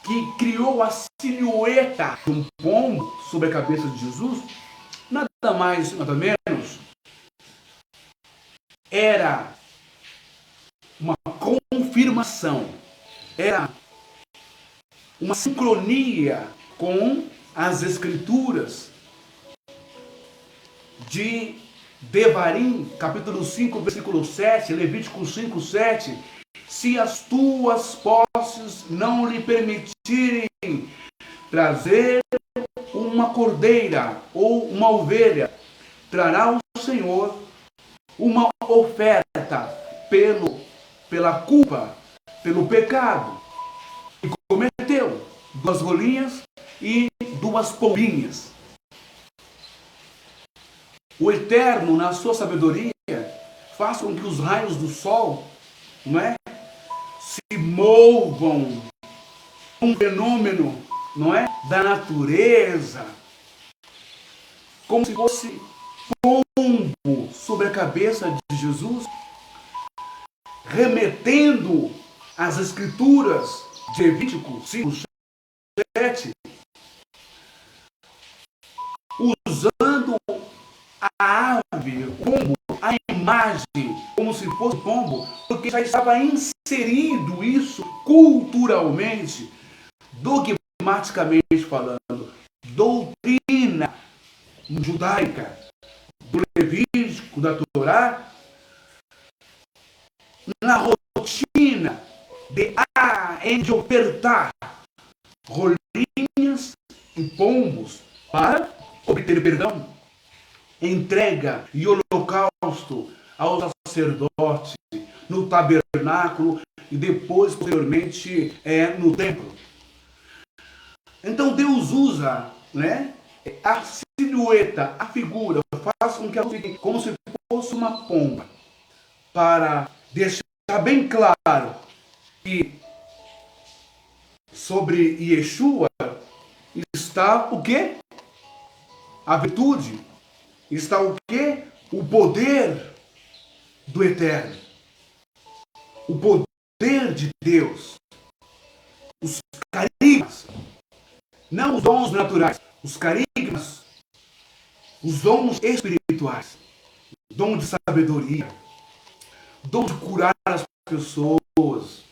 que criou a silhueta de um pombo sobre a cabeça de Jesus, nada mais, nada menos, era uma confirmação, era uma sincronia com as escrituras de Devarim, capítulo 5, versículo 7, Levítico 5, 7. Se as tuas posses não lhe permitirem trazer uma cordeira ou uma ovelha, trará o Senhor uma oferta pela culpa, pelo pecado. E cometeu 2 rolinhas e 2 pombinhas. O Eterno, na sua sabedoria, faz com que os raios do sol, não é, se movam um fenômeno, não é, da natureza, como se fosse pombo sobre a cabeça de Jesus, remetendo às escrituras de Levítico 5, 7, usando a ave, o pombo, a imagem, como se fosse pombo, porque já estava inserido isso culturalmente, dogmaticamente falando, doutrina judaica, do Levítico, da Torá, na rotina de ofertar rolinhas e pombos para obter perdão, entrega e holocausto ao sacerdote no tabernáculo e depois, posteriormente, no templo. Então Deus usa, né, a silhueta, a figura, faz com que ela fique como se fosse uma pomba, para deixar bem claro que sobre Yeshua está o quê? A virtude. Está o quê? O poder do Eterno. O poder de Deus. Os carismas. Não os dons naturais. Os carismas. Os dons espirituais. Dom de sabedoria. Dom de curar as pessoas.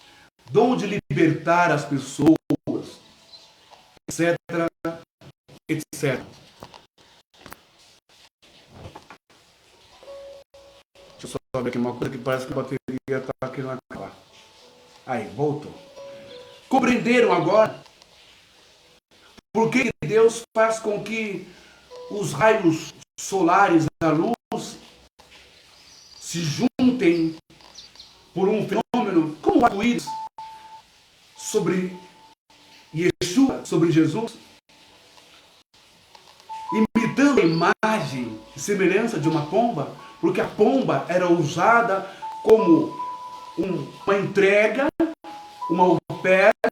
Dom de libertar as pessoas. Etc. Etc. Deixa eu só ver aqui uma coisa que parece que a bateria está querendo acabar. Aí, voltou. Compreenderam agora por que Deus faz com que os raios solares da luz se juntem por um fenômeno como o arco-íris sobre Yeshua, sobre Jesus, imitando a imagem e semelhança de uma pomba, porque a pomba era usada como uma entrega, uma oferta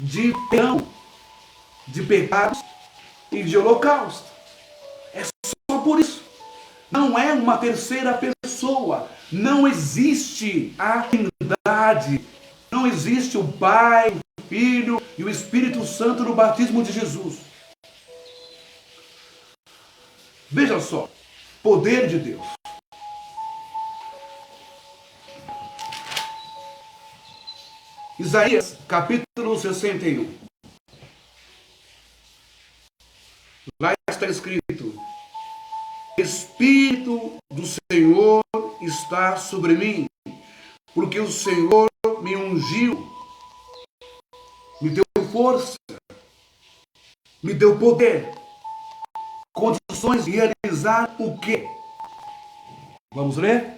de perdão, de pecados e de holocausto. É só por isso. Não é uma terceira pessoa. Não existe a Trindade. Não existe o Pai, o Filho e o Espírito Santo no batismo de Jesus. Veja só, poder de Deus. Isaías, capítulo 61. Lá está escrito: Espírito do Senhor está sobre mim, porque o Senhor me ungiu, me deu força, me deu poder, condições de realizar o quê? Vamos ler?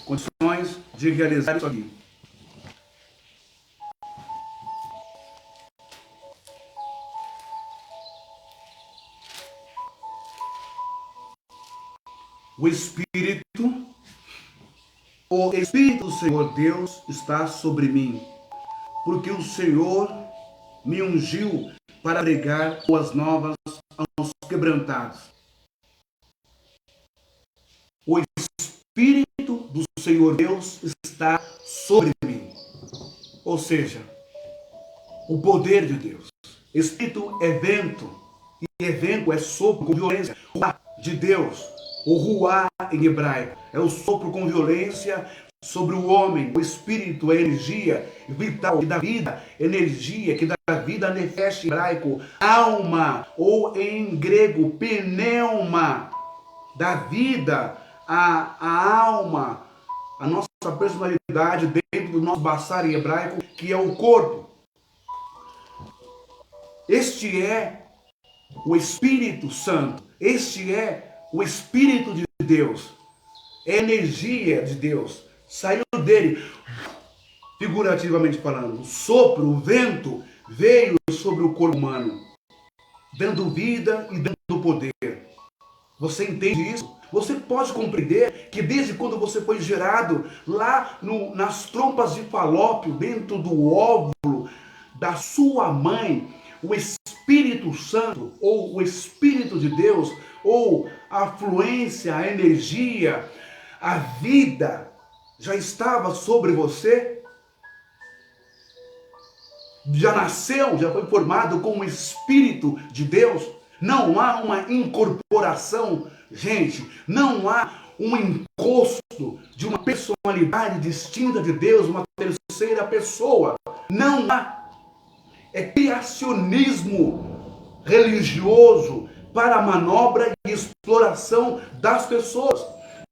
Condições de realizar isso aqui. O Espírito do Senhor Deus está sobre mim, porque o Senhor me ungiu para pregar boas novas aos quebrantados. O Espírito do Senhor Deus está sobre mim. Ou seja, o poder de Deus. Espírito é vento, e vento é sopro com violência. Ruá de Deus, o ruá em hebraico, é o sopro com violência sobre o homem. O Espírito é energia vital, que dá vida, energia, que dá vida, nefesh em hebraico, alma, ou em grego, pneuma, dá vida à alma, a nossa personalidade dentro do nosso baçar em hebraico, que é o corpo. Este é o Espírito Santo, este é o Espírito de Deus, é energia de Deus, saiu dele, figurativamente falando. O sopro, o vento, veio sobre o corpo humano, dando vida e dando poder. Você entende isso? Você pode compreender que desde quando você foi gerado lá nas trompas de Falópio, dentro do óvulo da sua mãe, o Espírito Santo, ou o Espírito de Deus, ou a fluência, a energia, a vida, já estava sobre você? Já nasceu, já foi formado com o Espírito de Deus? Não há uma incorporação, gente, não há um encosto de uma personalidade distinta de Deus, uma terceira pessoa. Não há. É criacionismo religioso para a manobra e exploração das pessoas.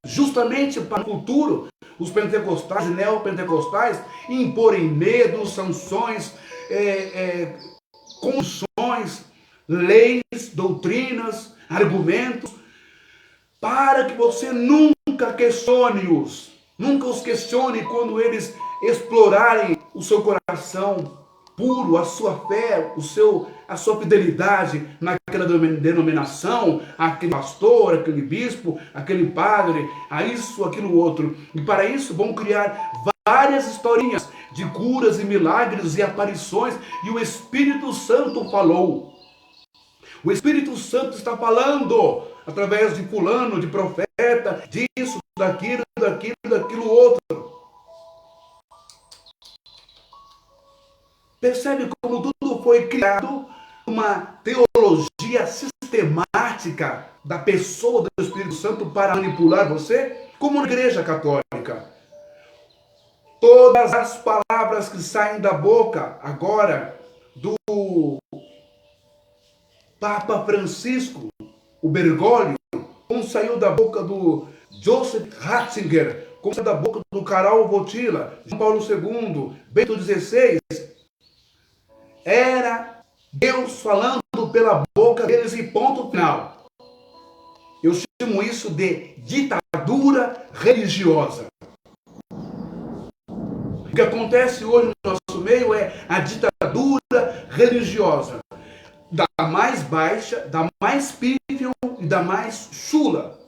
Justamente para o futuro, os pentecostais e neopentecostais imporem medos, sanções, condições, leis, doutrinas, argumentos, para que você nunca questione-os. Nunca os questione quando eles explorarem o seu coração puro, a sua fé, a sua fidelidade naquela denominação, aquele pastor, aquele bispo, aquele padre, a isso, aquilo outro. E para isso vão criar várias historinhas de curas e milagres e aparições, e o Espírito Santo falou. O Espírito Santo está falando através de fulano, de profeta, disso, daquilo outro. Percebe como tudo foi criado, uma teologia sistemática da pessoa do Espírito Santo para manipular você? Como na Igreja Católica. Todas as palavras que saem da boca agora do Papa Francisco, o Bergoglio, como saiu da boca do Joseph Ratzinger, como saiu da boca do Karol Wojtyla, João Paulo II, Bento XVI, era Deus falando pela boca deles e ponto final. Eu chamo isso de ditadura religiosa. O que acontece hoje no nosso meio é a ditadura religiosa. Da mais baixa, da mais pífia e da mais chula.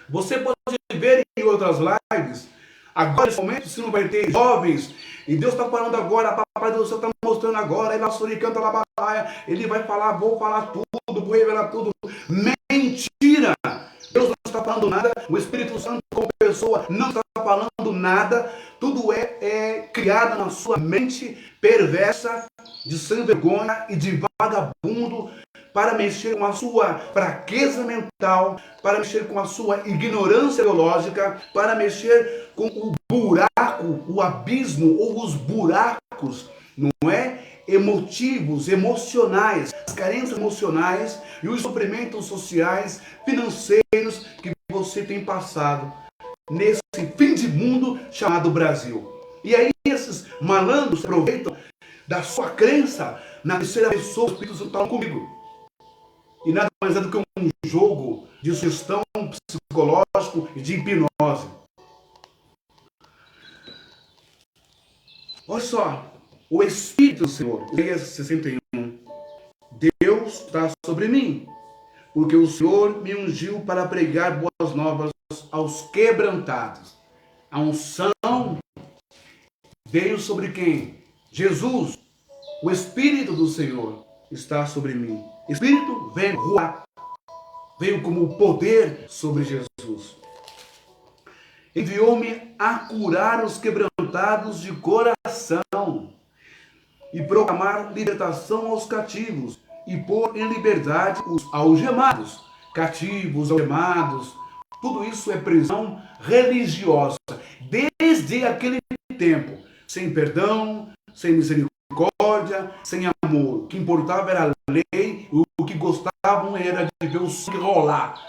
Você pode ver em outras lives Agora, nesse momento, se não vai ter jovens, e Deus está falando agora, Papai do Céu está mostrando agora, ele vai canta na balaia, ele vai falar, vou falar tudo, vou revelar tudo. Mentira! Deus não está falando nada, o Espírito Santo como pessoa não está falando nada, tudo é criado na sua mente perversa, de sem vergonha e de vagabundo, para mexer com a sua fraqueza mental, para mexer com a sua ignorância teológica, para mexer com o buraco, o abismo ou os buracos, não é? Emotivos, emocionais, as carências emocionais e os sofrimentos sociais, financeiros que você tem passado nesse fim de mundo chamado Brasil. E aí esses malandros se aproveitam da sua crença na terceira pessoa, o Espírito Santo está comigo. E nada mais é do que um jogo de sugestão psicológico e de hipnose. Olha só, o Espírito do Senhor, Isaías 61, Deus está sobre mim, porque o Senhor me ungiu para pregar boas novas aos quebrantados. A unção veio sobre quem? Jesus, o Espírito do Senhor está sobre mim. Espírito veio como poder sobre Jesus. Enviou-me a curar os quebrantados de coração e proclamar libertação aos cativos e pôr em liberdade os algemados. Cativos, algemados, tudo isso é prisão religiosa. Desde aquele tempo, sem perdão, sem misericórdia, sem amor. O que importava era a lei, o que gostavam era de ver o sangue rolar.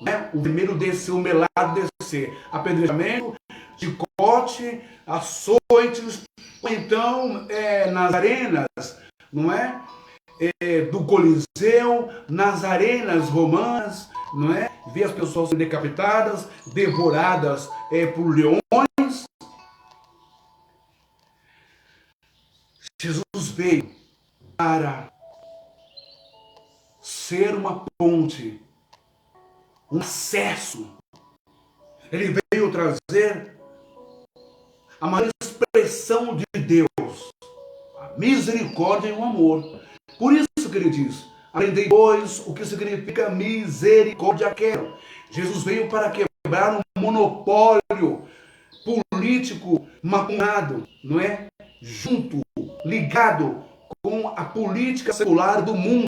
Né? O vermelho descer, o melado descer. Apedrejamento, chicote, açoites, ou então nas arenas, não é? Do Coliseu, nas arenas romanas, não é? Ver as pessoas sendo decapitadas, devoradas por leões. Jesus veio para ser uma ponte, um acesso. Ele veio trazer a maior expressão de Deus, a misericórdia e o amor. Por isso que ele diz, aprendei, pois, o que significa misericórdia quero. Jesus veio para quebrar um monopólio político macunado, não é? Junto, ligado com a política secular do mundo.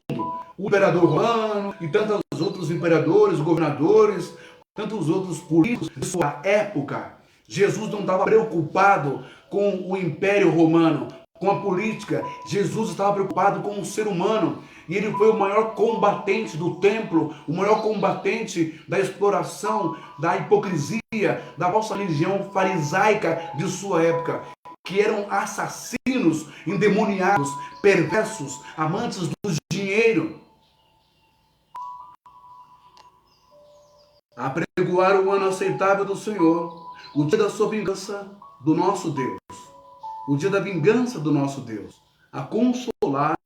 O imperador romano e tantos outros imperadores, governadores, tantos outros políticos de sua época. Jesus não estava preocupado com o Império Romano, com a política. Jesus estava preocupado com o ser humano. E ele foi o maior combatente do templo, o maior combatente da exploração, da hipocrisia, da falsa religião farisaica de sua época, que eram assassinos, endemoniados, perversos, amantes do dinheiro. Apregoar o ano aceitável do Senhor, o dia da sua vingança do nosso Deus, o dia da vingança do nosso Deus, a consolar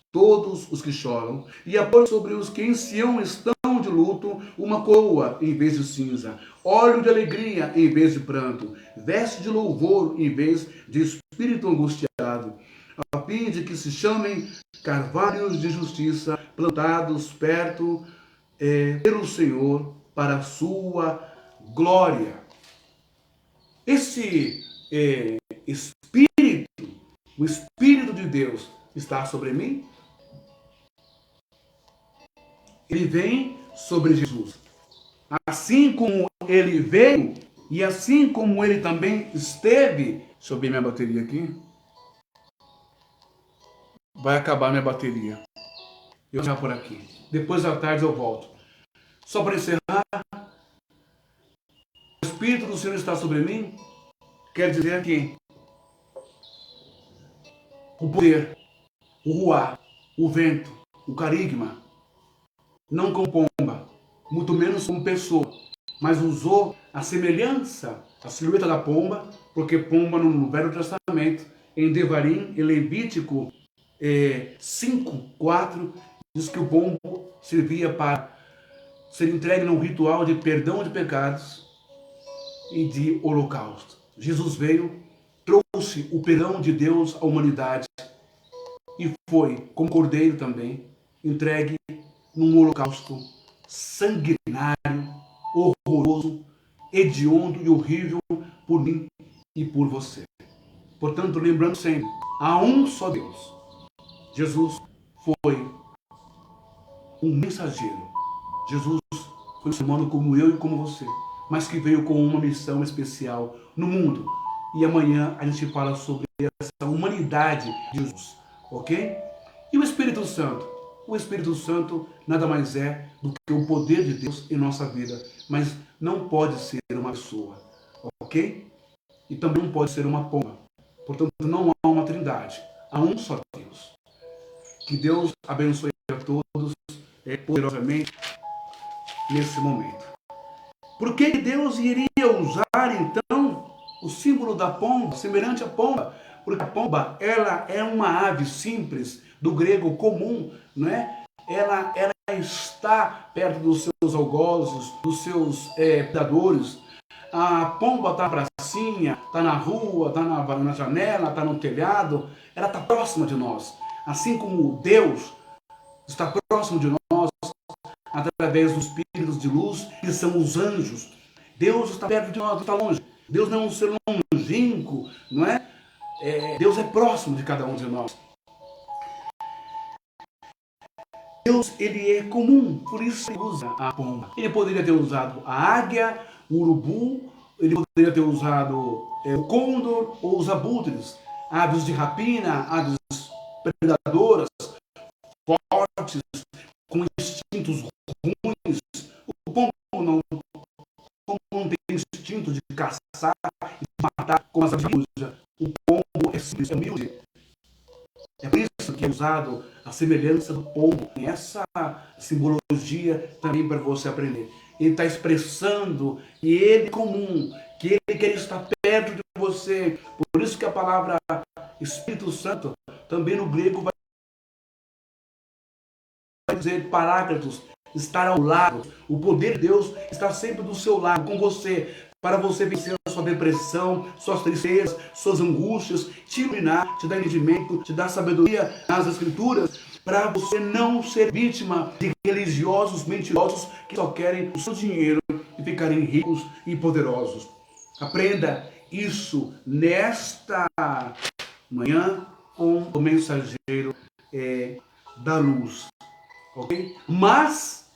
todos os que choram, e a pôr sobre os que em Sião estão de luto uma coroa em vez de cinza, óleo de alegria em vez de pranto, veste de louvor em vez de espírito angustiado, a fim de que se chamem carvalhos de justiça, plantados perto pelo Senhor, para a sua glória. Esse Espírito, o Espírito de Deus, está sobre mim? Ele vem sobre Jesus. Assim como ele veio e assim como ele também esteve. Deixa eu ver minha bateria aqui. Vai acabar minha bateria. Eu já por aqui. Depois da tarde eu volto. Só para encerrar, o Espírito do Senhor está sobre mim. Quer dizer que o poder, o ruá, o vento, o carigma, não como pomba, muito menos como pessoa, mas usou a semelhança, a silhueta da pomba, porque pomba no Velho Testamento, em Devarim, em Levítico 5:4, diz que o pombo servia para ser entregue num ritual de perdão de pecados e de holocausto. Jesus veio, trouxe o perdão de Deus à humanidade e foi, como cordeiro também, entregue num holocausto sanguinário, horroroso, hediondo e horrível por mim e por você. Portanto, lembrando sempre, há um só Deus. Jesus foi um mensageiro. Jesus foi um ser humano como eu e como você, mas que veio com uma missão especial no mundo. E amanhã a gente fala sobre essa humanidade de Jesus, ok? E o Espírito Santo? O Espírito Santo nada mais é do que o poder de Deus em nossa vida, mas não pode ser uma pessoa, ok? E também não pode ser uma pomba. Portanto, não há uma trindade, há um só Deus. Que Deus abençoe a todos poderosamente nesse momento. Por que Deus iria usar então o símbolo da pomba, semelhante à pomba? Porque a pomba, ela é uma ave simples, do grego comum, não é? Ela está perto dos seus algozes, dos seus predadores. A pomba está na pracinha, está na rua, está na janela, está no telhado. Ela está próxima de nós. Assim como Deus está próximo de nós, através dos espíritos de luz, que são os anjos. Deus está perto de nós, não está longe. Deus não é um ser longínquo, não é? Deus é próximo de cada um de nós. Deus, ele é comum, por isso ele usa a pomba. Ele poderia ter usado a águia, o urubu, ele poderia ter usado o côndor ou os abutres, aves de rapina, aves predadoras, fortes, com instintos ruins. O pombo não tem instinto de caçar e de matar como as aves. O pombo é simples, é humilde. É por isso que é usado a semelhança do pombo. Essa simbologia também para você aprender. Ele está expressando que ele é comum, que ele quer estar perto de você. Por isso que a palavra Espírito Santo, também no grego, vai dizer paráclitos, estar ao lado. O poder de Deus está sempre do seu lado, com você, para você vencer a sua depressão, suas tristezas, suas angústias, te iluminar, te dar entendimento, te dar sabedoria nas escrituras, para você não ser vítima de religiosos mentirosos que só querem o seu dinheiro e ficarem ricos e poderosos. Aprenda isso nesta manhã com o mensageiro da luz. Ok? Mas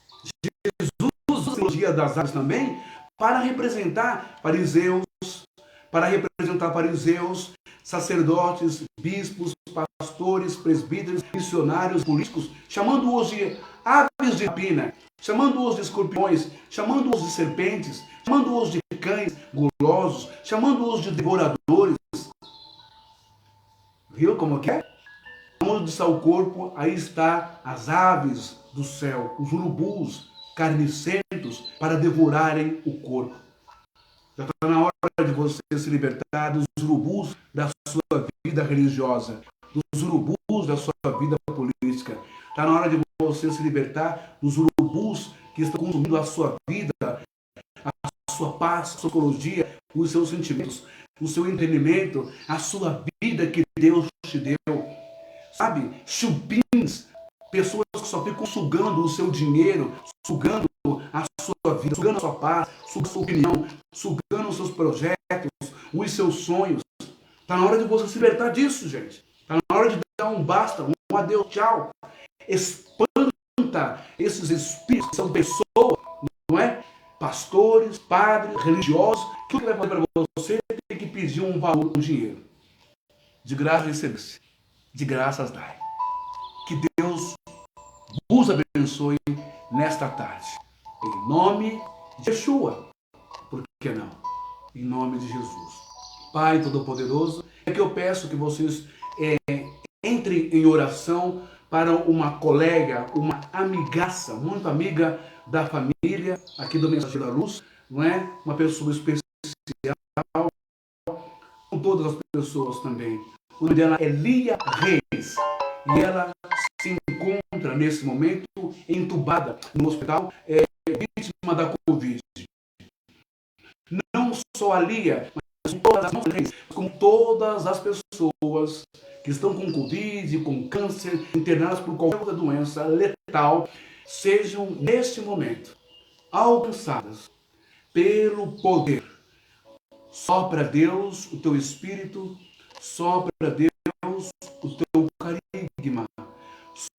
Jesus usa o dia das aves também para representar fariseus, sacerdotes, bispos, pastores, presbíteros, missionários, políticos, chamando-os de aves de rapina, chamando-os de escorpiões, chamando-os de serpentes, chamando-os de cães gulosos, chamando-os de devoradores. Viu como que é? Onde está o corpo, aí está as aves do céu, os urubus carnicentos para devorarem o corpo. Já está na hora de você se libertar dos urubus da sua vida religiosa, dos urubus da sua vida política. Está na hora de você se libertar dos urubus que estão consumindo a sua vida, a sua paz, a sua psicologia, os seus sentimentos, o seu entendimento, a sua vida que Deus te deu. Sabe, chupins, pessoas que só ficam sugando o seu dinheiro, sugando a sua vida, sugando a sua paz, sugando a sua opinião, sugando os seus projetos, os seus sonhos. Está na hora de você se libertar disso, gente. Está na hora de dar um basta, um adeus, tchau. Espanta esses espíritos, que são pessoas, não é? Pastores, padres, religiosos, que o que vai fazer para você tem que pedir um valor, um dinheiro. De graça recebe-se. De graças dai. Que Deus vos abençoe nesta tarde. Em nome de Yeshua. Por que não? Em nome de Jesus. Pai Todo-Poderoso, é que eu peço que vocês entrem em oração para uma colega, uma amigaça, muito amiga da família, aqui do Mensageiro da Luz, não é? Uma pessoa especial, com todas as pessoas também. O nome dela é Lia Reis. E ela se encontra nesse momento entubada no hospital, vítima da Covid. Não só a Lia, mas com todas as pessoas que estão com Covid, com câncer, internadas por qualquer outra doença letal, sejam neste momento alcançadas pelo poder. Sopra, Deus, o teu espírito, sopra, Deus, o teu carisma,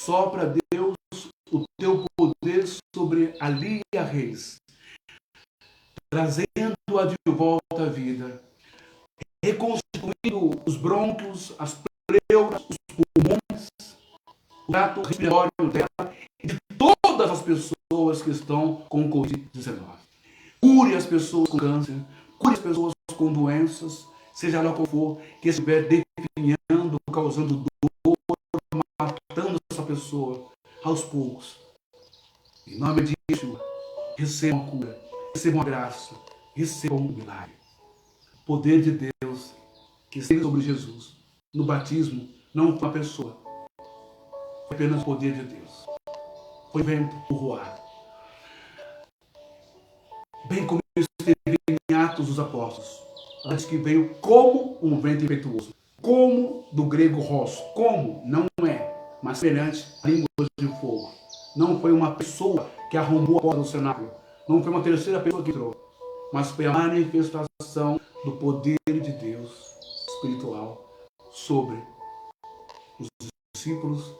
sopra, Deus, o teu poder sobre a Lia Reis, trazendo-a de volta à vida, reconstituindo os brônquios, as pleuras, os pulmões, o trato respiratório dela e de todas as pessoas que estão com Covid-19. Cure as pessoas com câncer, cure as pessoas com doenças, seja lá qual for, que estiver definhando, causando dor, matando essa pessoa aos poucos. Em nome de Jesus, recebam a cura, recebam a graça, recebam o milagre. O poder de Deus que esteve sobre Jesus no batismo não foi uma pessoa, foi apenas o poder de Deus. Foi vento, o ruar. Bem como esteve em Atos dos Apóstolos, antes que veio como um vento impetuoso, como do grego ros, como não é, mas semelhante a línguas de fogo. Não foi uma pessoa que arrombou a porta do cenáculo, não foi uma terceira pessoa que entrou, mas foi a manifestação do poder de Deus espiritual sobre os discípulos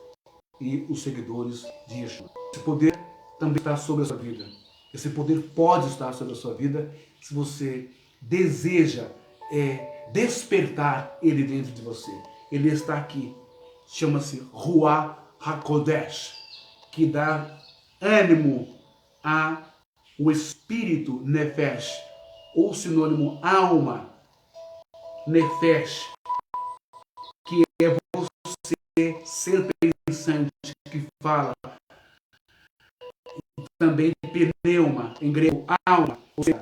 e os seguidores de Yeshua. Esse poder também está sobre a sua vida. Esse poder pode estar sobre a sua vida se você deseja despertar ele dentro de você. Ele está aqui. Chama-se Ruach HaKodesh, que dá ânimo ao espírito Nefesh, ou sinônimo alma, Nefesh, que é você ser pensante, que fala, também pneuma, em grego, alma, ou seja,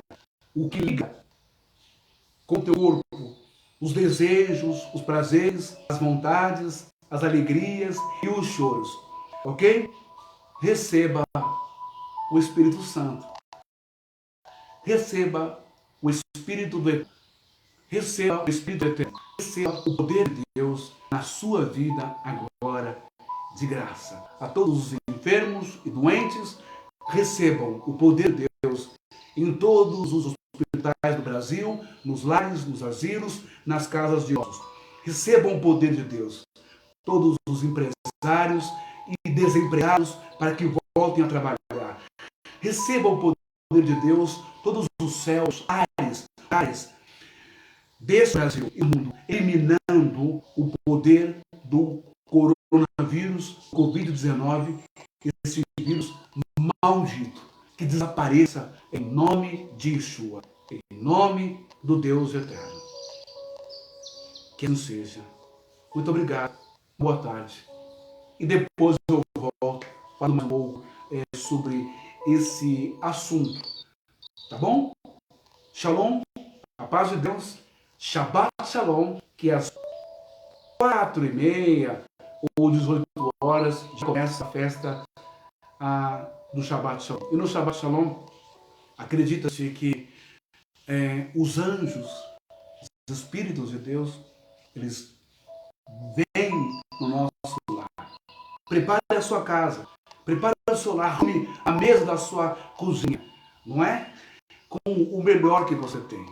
o que liga com o teu corpo, os desejos, os prazeres, as vontades, as alegrias e os choros, ok? Receba o Espírito Santo, receba o Espírito do Eterno, receba o Espírito Eterno, receba o poder de Deus na sua vida agora, de graça. A todos os enfermos e doentes, recebam o poder de Deus em todos os hospitais do Brasil, nos lares, nos asilos, nas casas de idosos. Recebam o poder de Deus. Todos os empresários e desempregados para que voltem a trabalhar. Recebam o poder de Deus, todos os céus, ares desse Brasil e mundo, eliminando o poder do coronavírus, Covid-19, esse vírus maldito, que desapareça em nome de Yeshua, em nome do Deus eterno. Que assim seja. Muito obrigado, boa tarde. E depois eu volto para um pouco sobre esse assunto, tá bom? Shalom, a paz de Deus, Shabbat Shalom, que às 4h30 ou 18h já começa a festa do Shabbat Shalom. E no Shabbat Shalom, acredita-se que os anjos, os espíritos de Deus, eles vêm no nosso lar. Prepare a sua casa, prepare o seu lar, arrume a mesa da sua cozinha, não é? Com o melhor que você tem.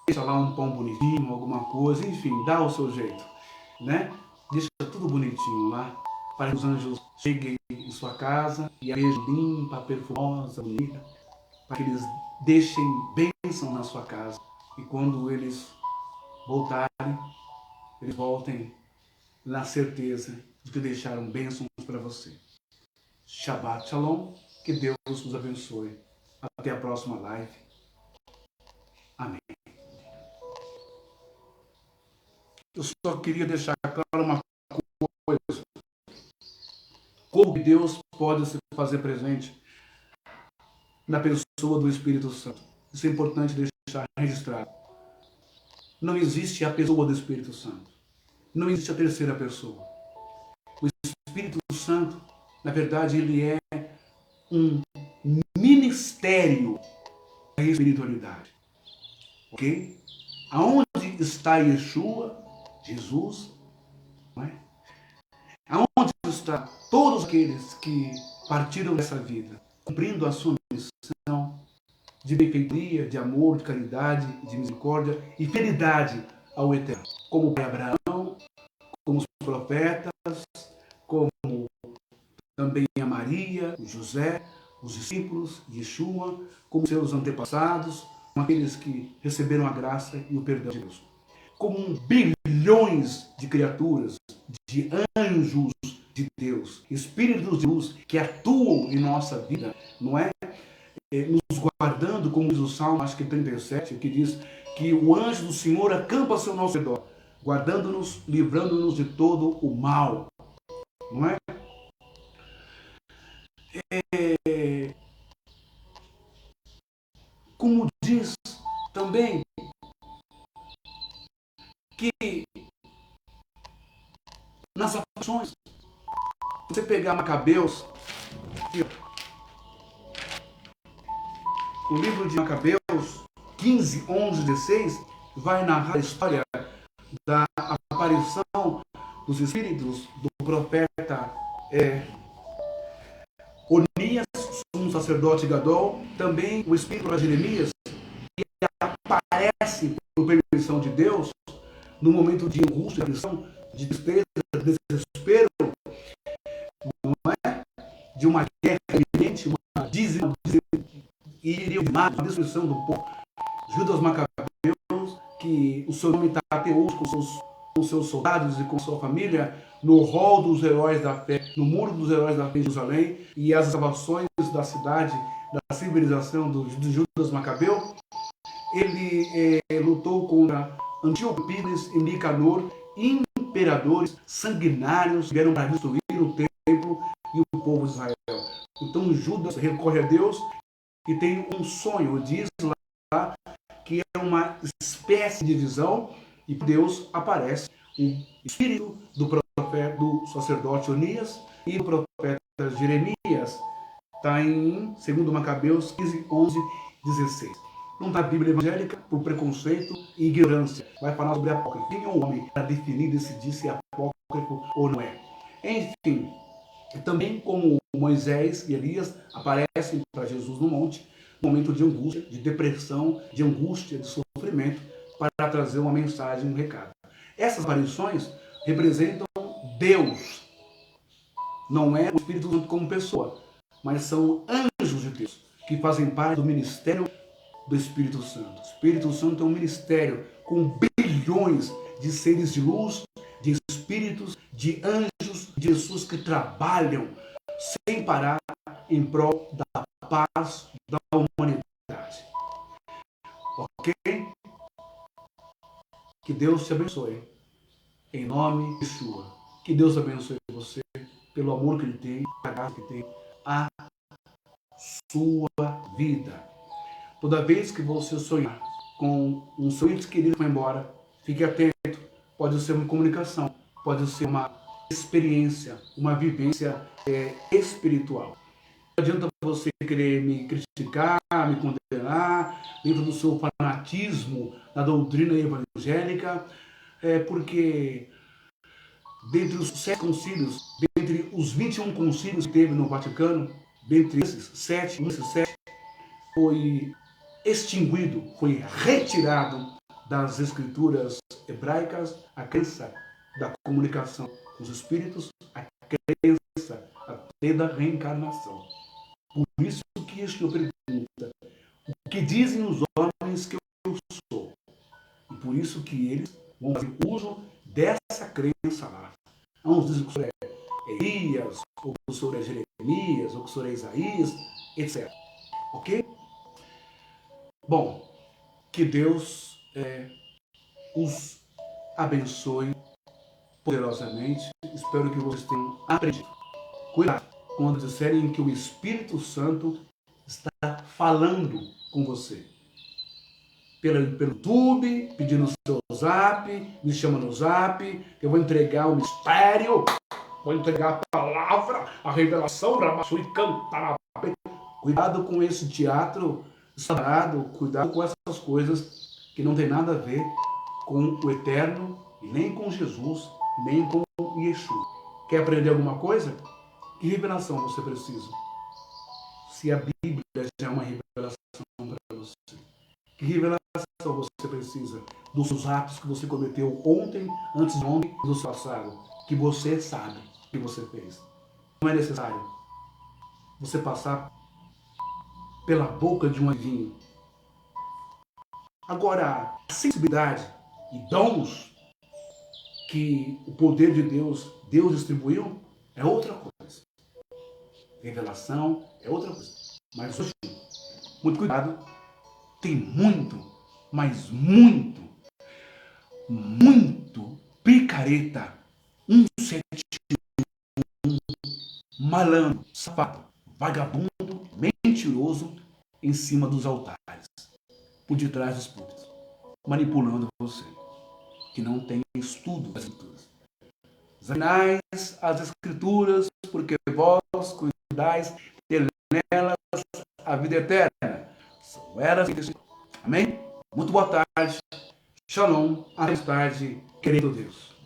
Deixa lá um pão bonitinho, alguma coisa, enfim, dá o seu jeito, né? Deixa tudo bonitinho lá, para que os anjos cheguem em sua casa e a veja limpa, perfumosa, bonita, para que eles deixem bênção na sua casa. E quando eles voltarem, eles voltem na certeza de que deixaram bênçãos para você. Shabbat Shalom, que Deus os abençoe. Até a próxima live. Amém. Eu só queria deixar claro uma coisa. Como que Deus pode se fazer presente na pessoa do Espírito Santo? Isso é importante deixar registrado. Não existe a pessoa do Espírito Santo. Não existe a terceira pessoa. O Espírito Santo, na verdade, ele é um ministério da espiritualidade. Ok? Aonde está Yeshua? Jesus, não é? Aonde está todos aqueles que partiram dessa vida, cumprindo a sua missão de benfeitoria, de amor, de caridade, de misericórdia e fidelidade ao Eterno, como o pai Abraão, como os profetas, como também a Maria, o José, os discípulos de Yeshua, como seus antepassados, como aqueles que receberam a graça e o perdão de Deus. Como bilhões de criaturas, de anjos de Deus, espíritos de luz que atuam em nossa vida, não é? Nos guardando, como diz o Salmo, acho que 37, que diz que o anjo do Senhor acampa-se ao nosso redor, guardando-nos, livrando-nos de todo o mal, não é? Como diz também que nas aflições, você pegar Macabeus, o livro de Macabeus 15, 11, 16, vai narrar a história da aparição dos espíritos do profeta Onias, um sacerdote Gadol, também o espírito de Jeremias, que aparece por permissão de Deus no momento de angústia, de tristeza, de desespero, não é? De uma guerra iminente, uma dízima, e uma destruição do povo. Judas Macabeus, que o seu nome está até hoje com seus soldados e com sua família no rol dos heróis da fé, no muro dos heróis da fé em Jerusalém, e as salvações da cidade, da civilização de Judas Macabeu. Ele lutou contra Antíoco Epífanes e Nicanor, imperadores sanguinários que vieram para destruir o templo e o povo de Israel. Então Judas recorre a Deus e tem um sonho, diz lá que é uma espécie de visão, e Deus aparece o espírito do profeta, do sacerdote Onias e do profeta Jeremias. Está em 2 Macabeus 15, 11, 16. Não está na Bíblia evangélica por preconceito e ignorância. Vai falar sobre apócrifo. Quem é o homem para definir e decidir se é apócrifo ou não é? Enfim, também como Moisés e Elias aparecem para Jesus no monte, no momento de angústia, de depressão, de angústia, de sofrimento, para trazer uma mensagem, um recado. Essas aparições representam Deus. Não é o Espírito Santo como pessoa, mas são anjos de Deus, que fazem parte do ministério do Espírito Santo. O Espírito Santo é um ministério com bilhões de seres de luz, de espíritos, de anjos, de pessoas que trabalham sem parar em prol da paz da humanidade. Ok? Que Deus te abençoe. Em nome de Yeshua. Que Deus abençoe você pelo amor que Ele tem, a graça que tem, a sua vida. Toda vez que você sonhar com um seu ente querido que foi embora, fique atento. Pode ser uma comunicação, pode ser uma experiência, uma vivência espiritual. Não adianta você querer me criticar, me condenar, dentro do seu fanatismo na doutrina evangélica, porque dentre os 7 concílios, dentre os 21 concílios que teve no Vaticano, dentre esses 7, foi extinguido, foi retirado das escrituras hebraicas a crença da comunicação com os espíritos, a crença até da reencarnação. Por isso que Yeshua pergunta, o que dizem os homens que eu sou? E por isso que eles vão fazer uso dessa crença lá. Uns dizem que o senhor é Elias, ou que o senhor é Jeremias, ou que o senhor é Isaías, etc. Ok? Bom, que Deus os abençoe poderosamente. Espero que vocês tenham aprendido. Cuidado quando disserem que o Espírito Santo está falando com você. Pelo YouTube, pedindo o seu zap, me chama no zap, eu vou entregar o mistério, vou entregar a palavra, a revelação, e cantar. Cuidado com esse teatro sagrado, cuidado com essas coisas que não tem nada a ver com o eterno, e nem com Jesus, nem com Yeshua. Quer aprender alguma coisa? Que revelação você precisa? Se a Bíblia já é uma revelação para você. Que revelação você precisa dos seus atos que você cometeu ontem, antes de ontem e do seu passado? Que você sabe que você fez. Não é necessário você passar pela boca de um adivinho. Agora, a sensibilidade e dons que o poder de Deus distribuiu é outra coisa. Revelação é outra coisa. Mas hoje, muito cuidado, tem muito, mas muito, muito picareta, 171, malandro, safado, vagabundo, mentiroso em cima dos altares, por detrás dos púlpitos, manipulando você, que não tem estudo das escrituras. Examinai as escrituras, porque vós cuidais ter nelas a vida eterna. São elas. Amém? Muito boa tarde. Shalom. Até mais tarde, querido Deus.